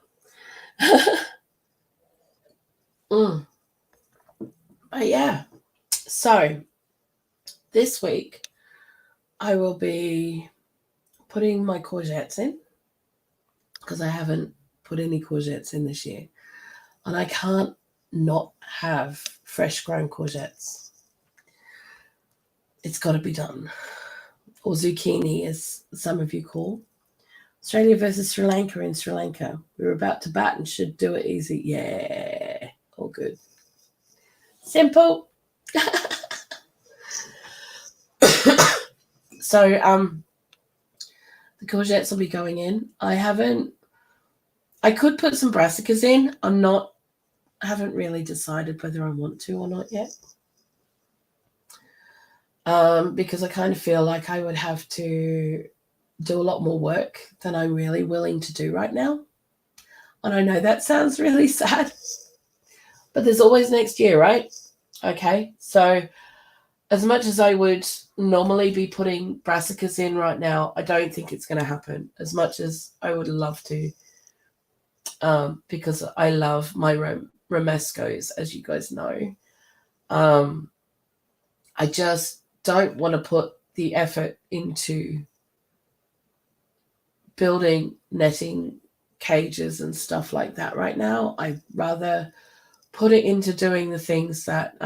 But yeah. So this week I will be putting my courgettes in. because I haven't put any courgettes in this year. And I can't not have fresh grown courgettes. It's got to be done. Or zucchini, as some of you call. Australia versus Sri Lanka in Sri Lanka. We were about to bat and should do it easy. Yeah, all good. Simple. So, the courgettes will be going in. I could put some brassicas in. I haven't really decided whether I want to or not yet. Because I kind of feel like I would have to do a lot more work than I'm really willing to do right now. And I know that sounds really sad, but there's always next year, right? Okay, so as much as I would normally be putting brassicas in right now, I don't think it's going to happen as much as I would love to, because I love my romescos, as you guys know. I just don't want to put the effort into building netting cages and stuff like that right now. I'd rather put it into doing the things that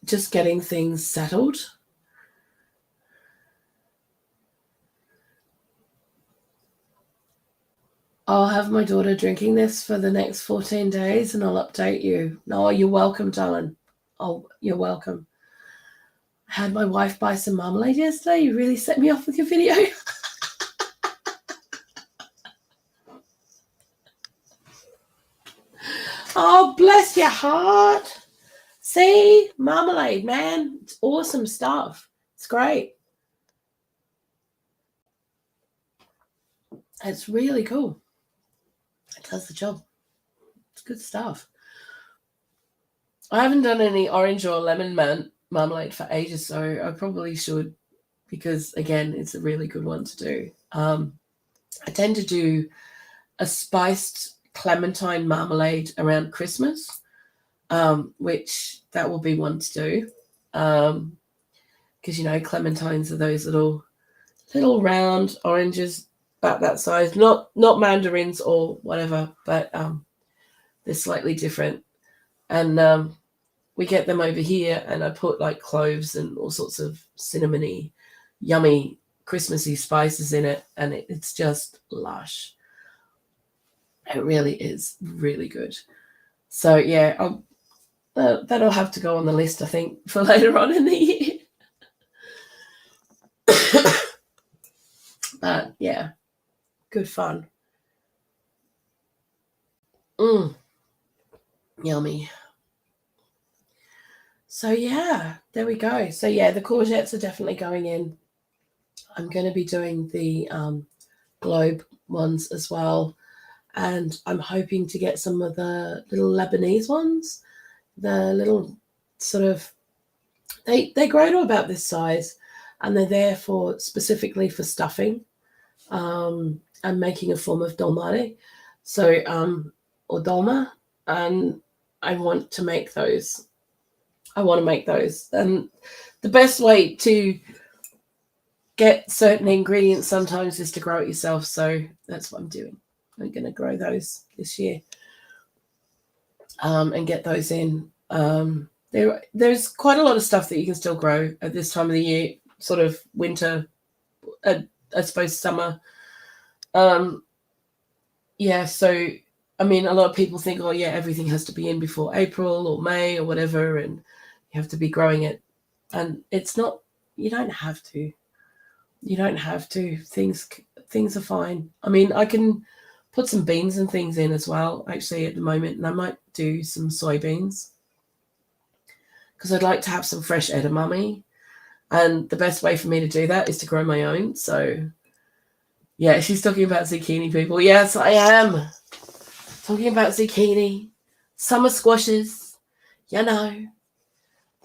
just getting things settled. I'll have my daughter drinking this for the next 14 days and I'll update you. No, you're welcome, darling. You're welcome. I had my wife buy some marmalade yesterday. You really set me off with your video. Oh, bless your heart. See, marmalade, man. It's awesome stuff. It's great. It's really cool. It does the job. It's good stuff. I haven't done any orange or lemon marmalade for ages, so I probably should, because, again, it's a really good one to do. I tend to do a spiced clementine marmalade around Christmas, which that will be one to do, because, clementines are those little round oranges about that size, not mandarins or whatever, but they're slightly different. And we get them over here, and I put like cloves and all sorts of cinnamony, yummy, Christmassy spices in it, and it's just lush. It really is really good. So yeah, that'll have to go on the list, I think, for later on in the year. But yeah, good fun. Yummy. So yeah, there we go. So yeah, the courgettes are definitely going in. I'm going to be doing the globe ones as well. And I'm hoping to get some of the little Lebanese ones. The little sort of, they grow to about this size, and they're there specifically for stuffing and making a form of dolmade. So, or dolma. And I want to make those. And the best way to get certain ingredients sometimes is to grow it yourself. So that's what I'm doing. I'm going to grow those this year and get those in. There's quite a lot of stuff that you can still grow at this time of the year, sort of winter, I suppose summer. Yeah, so, I mean, a lot of people think, oh, yeah, everything has to be in before April or May or whatever, and you have to be growing it. And it's not, you don't have to. You don't have to. Things are fine. I mean, I can put some beans and things in as well, actually, at the moment, and I might do some soybeans because I'd like to have some fresh edamame, and the best way for me to do that is to grow my own. So yeah, she's talking about zucchini, people. Yes, I am talking about zucchini, summer squashes, the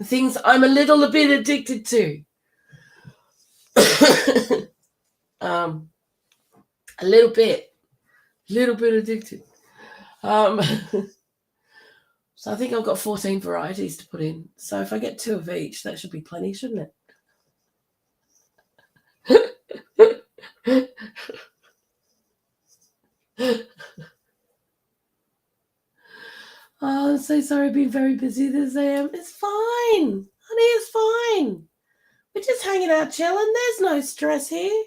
things I'm a little bit addicted to. A little bit addicted. So I think I've got 14 varieties to put in. So if I get 2 of each, that should be plenty, shouldn't it? Oh, I'm so sorry. I've been very busy this AM. It's fine. Honey, it's fine. We're just hanging out chilling. There's no stress here.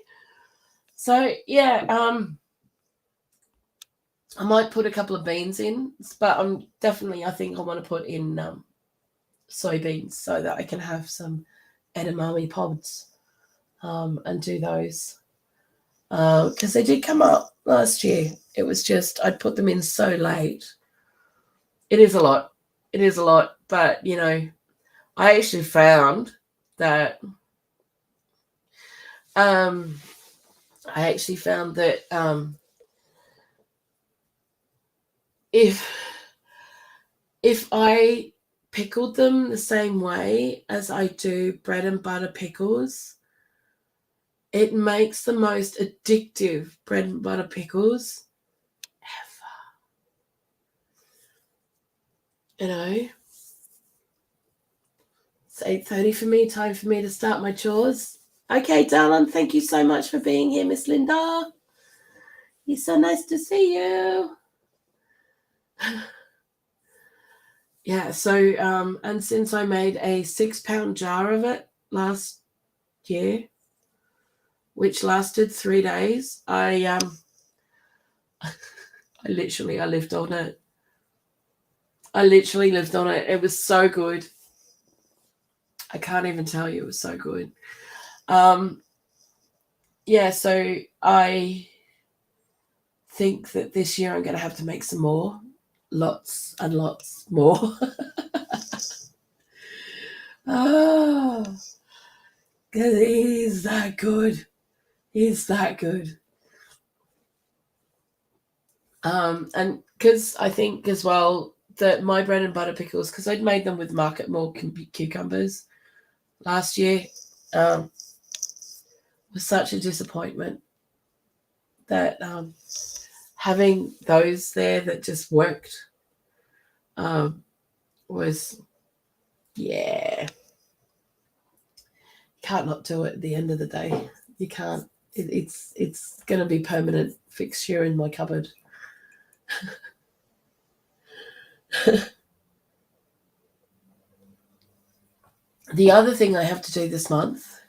So yeah, I might put a couple of beans in, but I think I want to put in soybeans so that I can have some edamame pods and do those. Because they did come up last year. It was just I'd put them in so late. It is a lot. It is a lot. But, I actually found that if I pickled them the same way as I do bread and butter pickles, it makes the most addictive bread and butter pickles ever. It's 8:30 for me, time for me to start my chores. Okay, darling, thank you so much for being here, Miss Linda. It's so nice to see you. Yeah, so, and since I made a 6-pound jar of it last year, which lasted 3 days, I lived on it. I literally lived on it. It was so good. I can't even tell you, it was so good. Yeah, so I think that this year I'm going to have to make some more. Lots and lots more. Oh, because he's that good. He's that good. And because I think as well that my bread and butter pickles, because I'd made them with Market More cucumbers last year, was such a disappointment that having those there that just worked was, yeah. Can't not do it at the end of the day. You can't. It's going to be permanent fixture in my cupboard. The other thing I have to do this month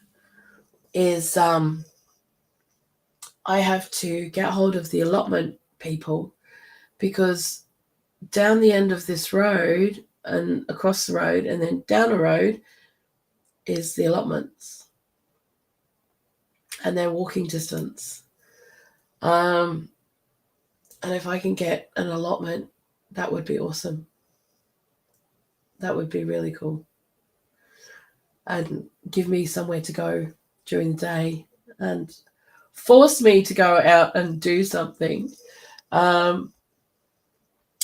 is I have to get hold of the allotment people, because down the end of this road and across the road and then down a road is the allotments, and they're walking distance. And if I can get an allotment, that would be awesome. That would be really cool. And give me somewhere to go during the day and force me to go out and do something,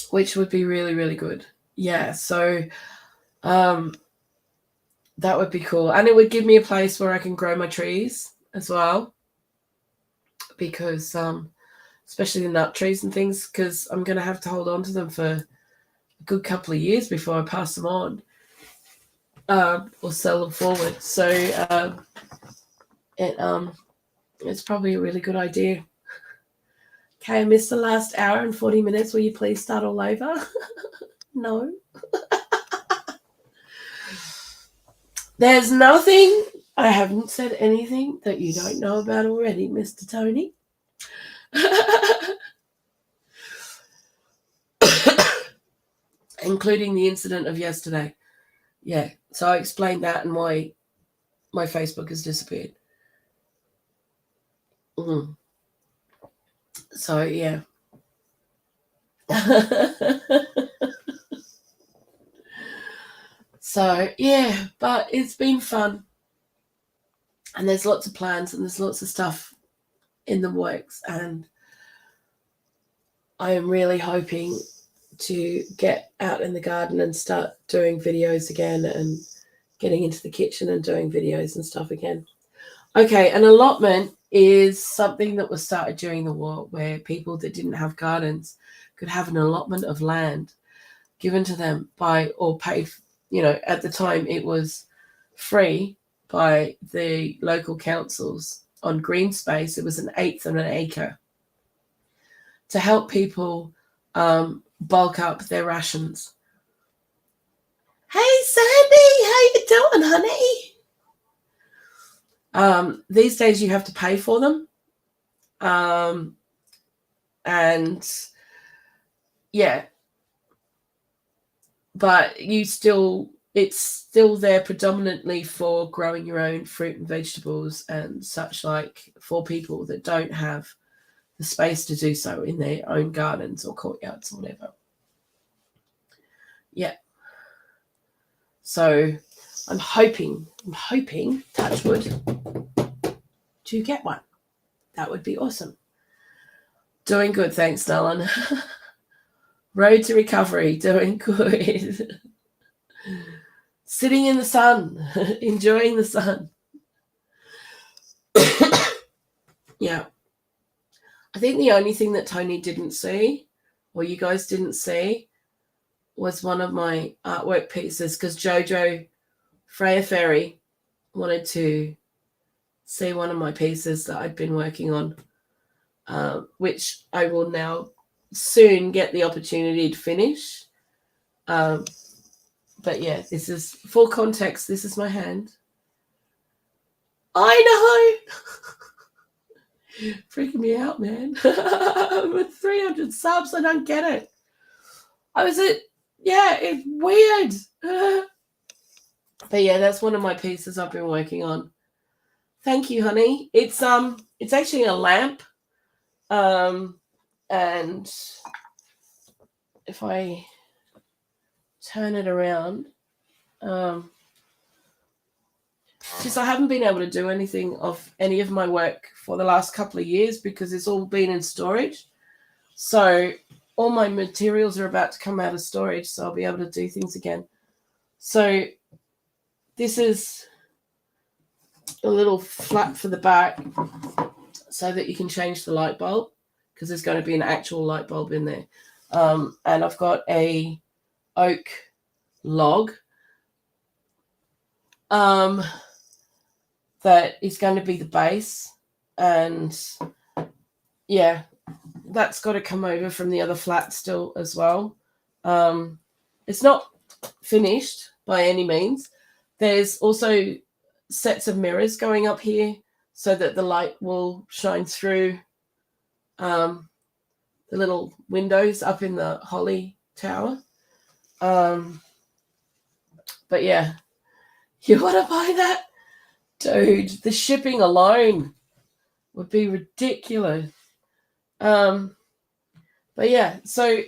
which would be really, really good. Yeah, so that would be cool. And it would give me a place where I can grow my trees as well, because especially the nut trees and things, because I'm going to have to hold on to them for a good couple of years before I pass them on. Or sell them forward. So it's probably a really good idea. Okay, I missed the last hour and 40 minutes. Will you please start all over? No. There's nothing. I haven't said anything that you don't know about already, Mr. Tony. Including the incident of yesterday. Yeah, so I explained that and why my Facebook has disappeared. So, yeah. So, yeah, but it's been fun. And there's lots of plans and there's lots of stuff in the works. And I am really hoping to get out in the garden and start doing videos again and getting into the kitchen and doing videos and stuff again. Okay, an allotment is something that was started during the war, where people that didn't have gardens could have an allotment of land given to them by, or paid, at the time it was free by the local councils on green space. It was 1/8 of an acre to help people bulk up their rations. Hey, Sandy, how you doing, honey? These days you have to pay for them. And yeah, but it's still there predominantly for growing your own fruit and vegetables and such, like for people that don't have the space to do so in their own gardens or courtyards or whatever. Yeah. So I'm hoping, touch wood, to get one. That would be awesome. Doing good, thanks, Dylan. Road to recovery, doing good. Sitting in the sun, enjoying the sun. Yeah. I think the only thing that Tony didn't see, or you guys didn't see, was one of my artwork pieces, because Jojo Freya Ferry wanted to see one of my pieces that I'd been working on, which I will now soon get the opportunity to finish. But yeah, this is full context. This is my hand. I know. Freaking me out, man. With 300 subs, I don't get it. It's weird. But yeah, that's one of my pieces I've been working on. Thank you, honey. It's actually a lamp. And if I turn it around, just I haven't been able to do anything of any of my work for the last couple of years because it's all been in storage. So all my materials are about to come out of storage, so I'll be able to do things again. So this is a little flap for the back so that you can change the light bulb, because there's going to be an actual light bulb in there. And I've got a oak log that is going to be the base. And yeah, that's got to come over from the other flat still as well. It's not finished by any means. There's also sets of mirrors going up here so that the light will shine through the little windows up in the holly tower. But yeah, you want to buy that? Dude, the shipping alone would be ridiculous. But yeah, so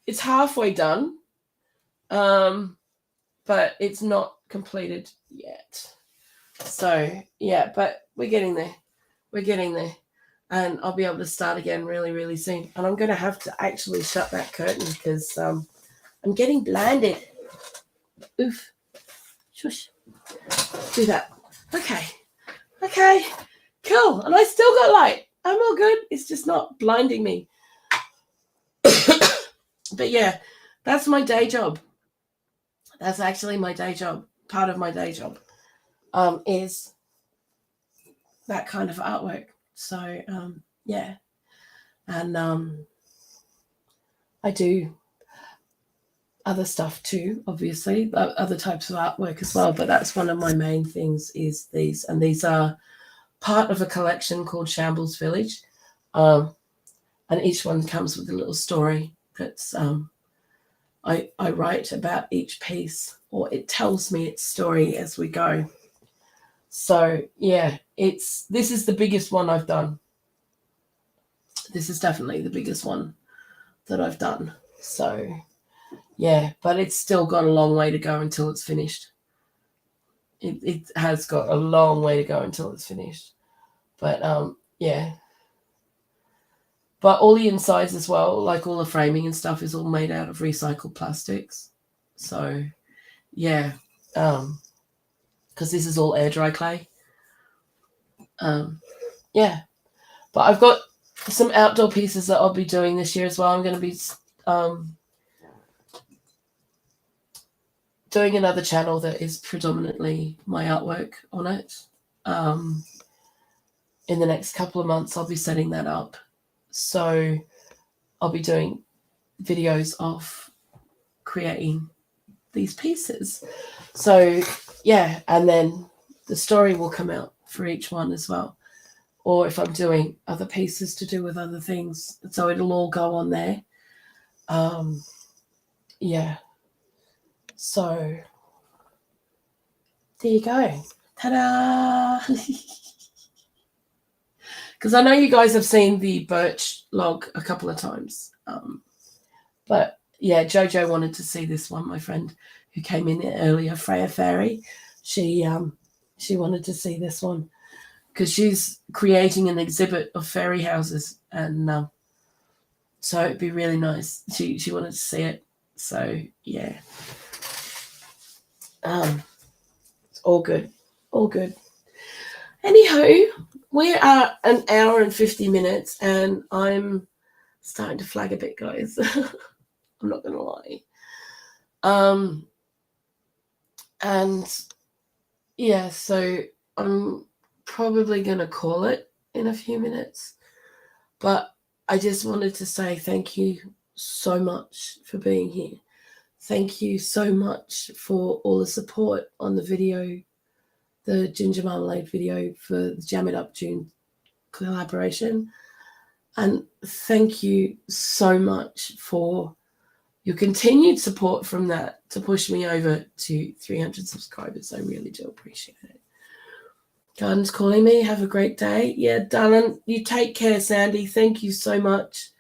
it's halfway done, but it's not completed yet. So yeah, but we're getting there. And I'll be able to start again really, really soon. And I'm going to have to actually shut that curtain because I'm getting blinded. Oof. Shush. Do that. Okay. Cool. And I still got light. I'm all good. It's just not blinding me. But yeah, that's my day job. That's actually my day job. Part of my day job is that kind of artwork. So yeah. And I do other stuff too, obviously, other types of artwork as well. But that's one of my main things is these. And these are part of a collection called Shambles Village. And each one comes with a little story that's I write about each piece, or it tells me its story as we go. So yeah, this is the biggest one I've done. This is definitely the biggest one that I've done. So yeah, but it's still got a long way to go until it's finished. It has got a long way to go until it's finished. But yeah. But all the insides as well, like all the framing and stuff, is all made out of recycled plastics. So yeah, because this is all air dry clay. Yeah, but I've got some outdoor pieces that I'll be doing this year as well. I'm going to be doing another channel that is predominantly my artwork on it. in the next couple of months, I'll be setting that up. So I'll be doing videos of creating these pieces. So yeah, and then the story will come out for each one as well. Or if I'm doing other pieces to do with other things, so it'll all go on there. Yeah. So there you go. Ta-da! Because I know you guys have seen the birch log a couple of times. But yeah, Jojo wanted to see this one. My friend who came in earlier, Freya Fairy, she wanted to see this one because she's creating an exhibit of fairy houses, and so it'd be really nice. She wanted to see it. So yeah, it's all good, all good. Anyhow, we are an hour and 50 minutes, and I'm starting to flag a bit, guys. I'm not gonna lie. And yeah, so I'm probably gonna call it in a few minutes, but I just wanted to say thank you so much for being here. Thank you so much for all the support on the video, the ginger marmalade video for the Jam It Up June collaboration. And thank you so much for your continued support from that to push me over to 300 subscribers. I really do appreciate it. Garden's calling me. Have a great day. Yeah, darling, you take care, Sandy. Thank you so much.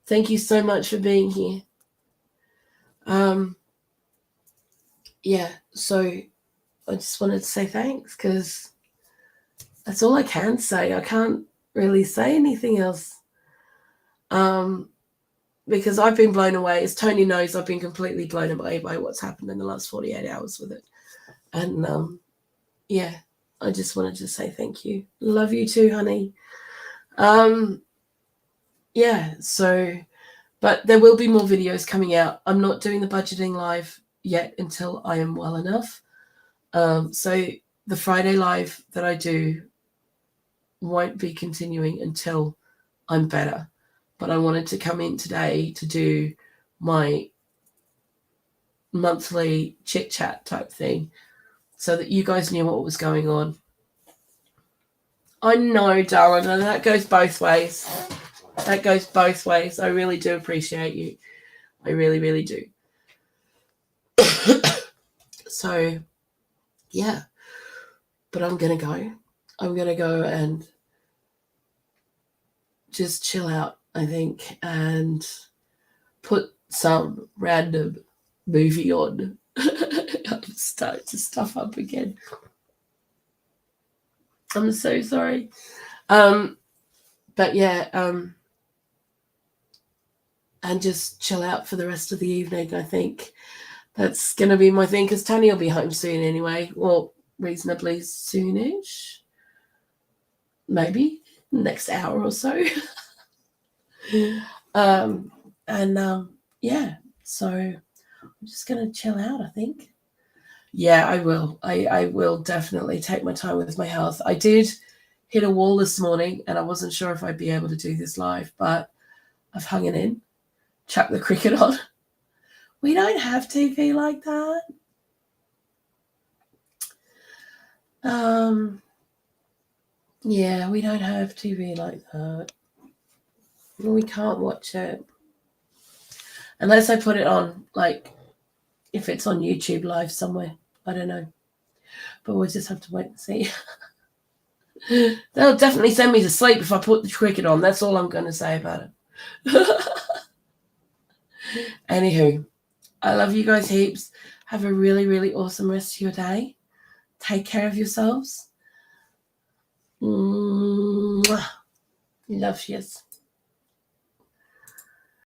Thank you so much for being here. Yeah, so I just wanted to say thanks because that's all I can say. I can't really say anything else. Because I've been blown away. As Tony knows, I've been completely blown away by what's happened in the last 48 hours with it. And yeah, I just wanted to say thank you. Love you too, honey. Yeah, so, but there will be more videos coming out. I'm not doing the budgeting live yet until I am well enough. So the Friday live that I do won't be continuing until I'm better. But I wanted to come in today to do my monthly chit chat type thing so that you guys knew what was going on. I know, darling, and that goes both ways. That goes both ways. I really do appreciate you. I really, really do. So, yeah. But I'm going to go. I'm going to go and just chill out, I think, and put some random movie on. I'm starting to stuff up again. I'm so sorry. But yeah, and just chill out for the rest of the evening, I think. That's going to be my thing, because Tanya will be home soon anyway. Well, reasonably soonish. Maybe next hour or so. Yeah, so I'm just going to chill out, I think. Yeah, I will. I will definitely take my time with my health. I did hit a wall this morning, and I wasn't sure if I'd be able to do this live, but I've hung it in, chucked the cricket on. We don't have TV like that. Yeah, we don't have TV like that. We can't watch it. Unless I put it on, like, if it's on YouTube live somewhere. I don't know. But we'll just have to wait and see. They'll definitely send me to sleep if I put the cricket on. That's all I'm going to say about it. Anywho, I love you guys heaps. Have a really, really awesome rest of your day. Take care of yourselves. Mwah. Love yous.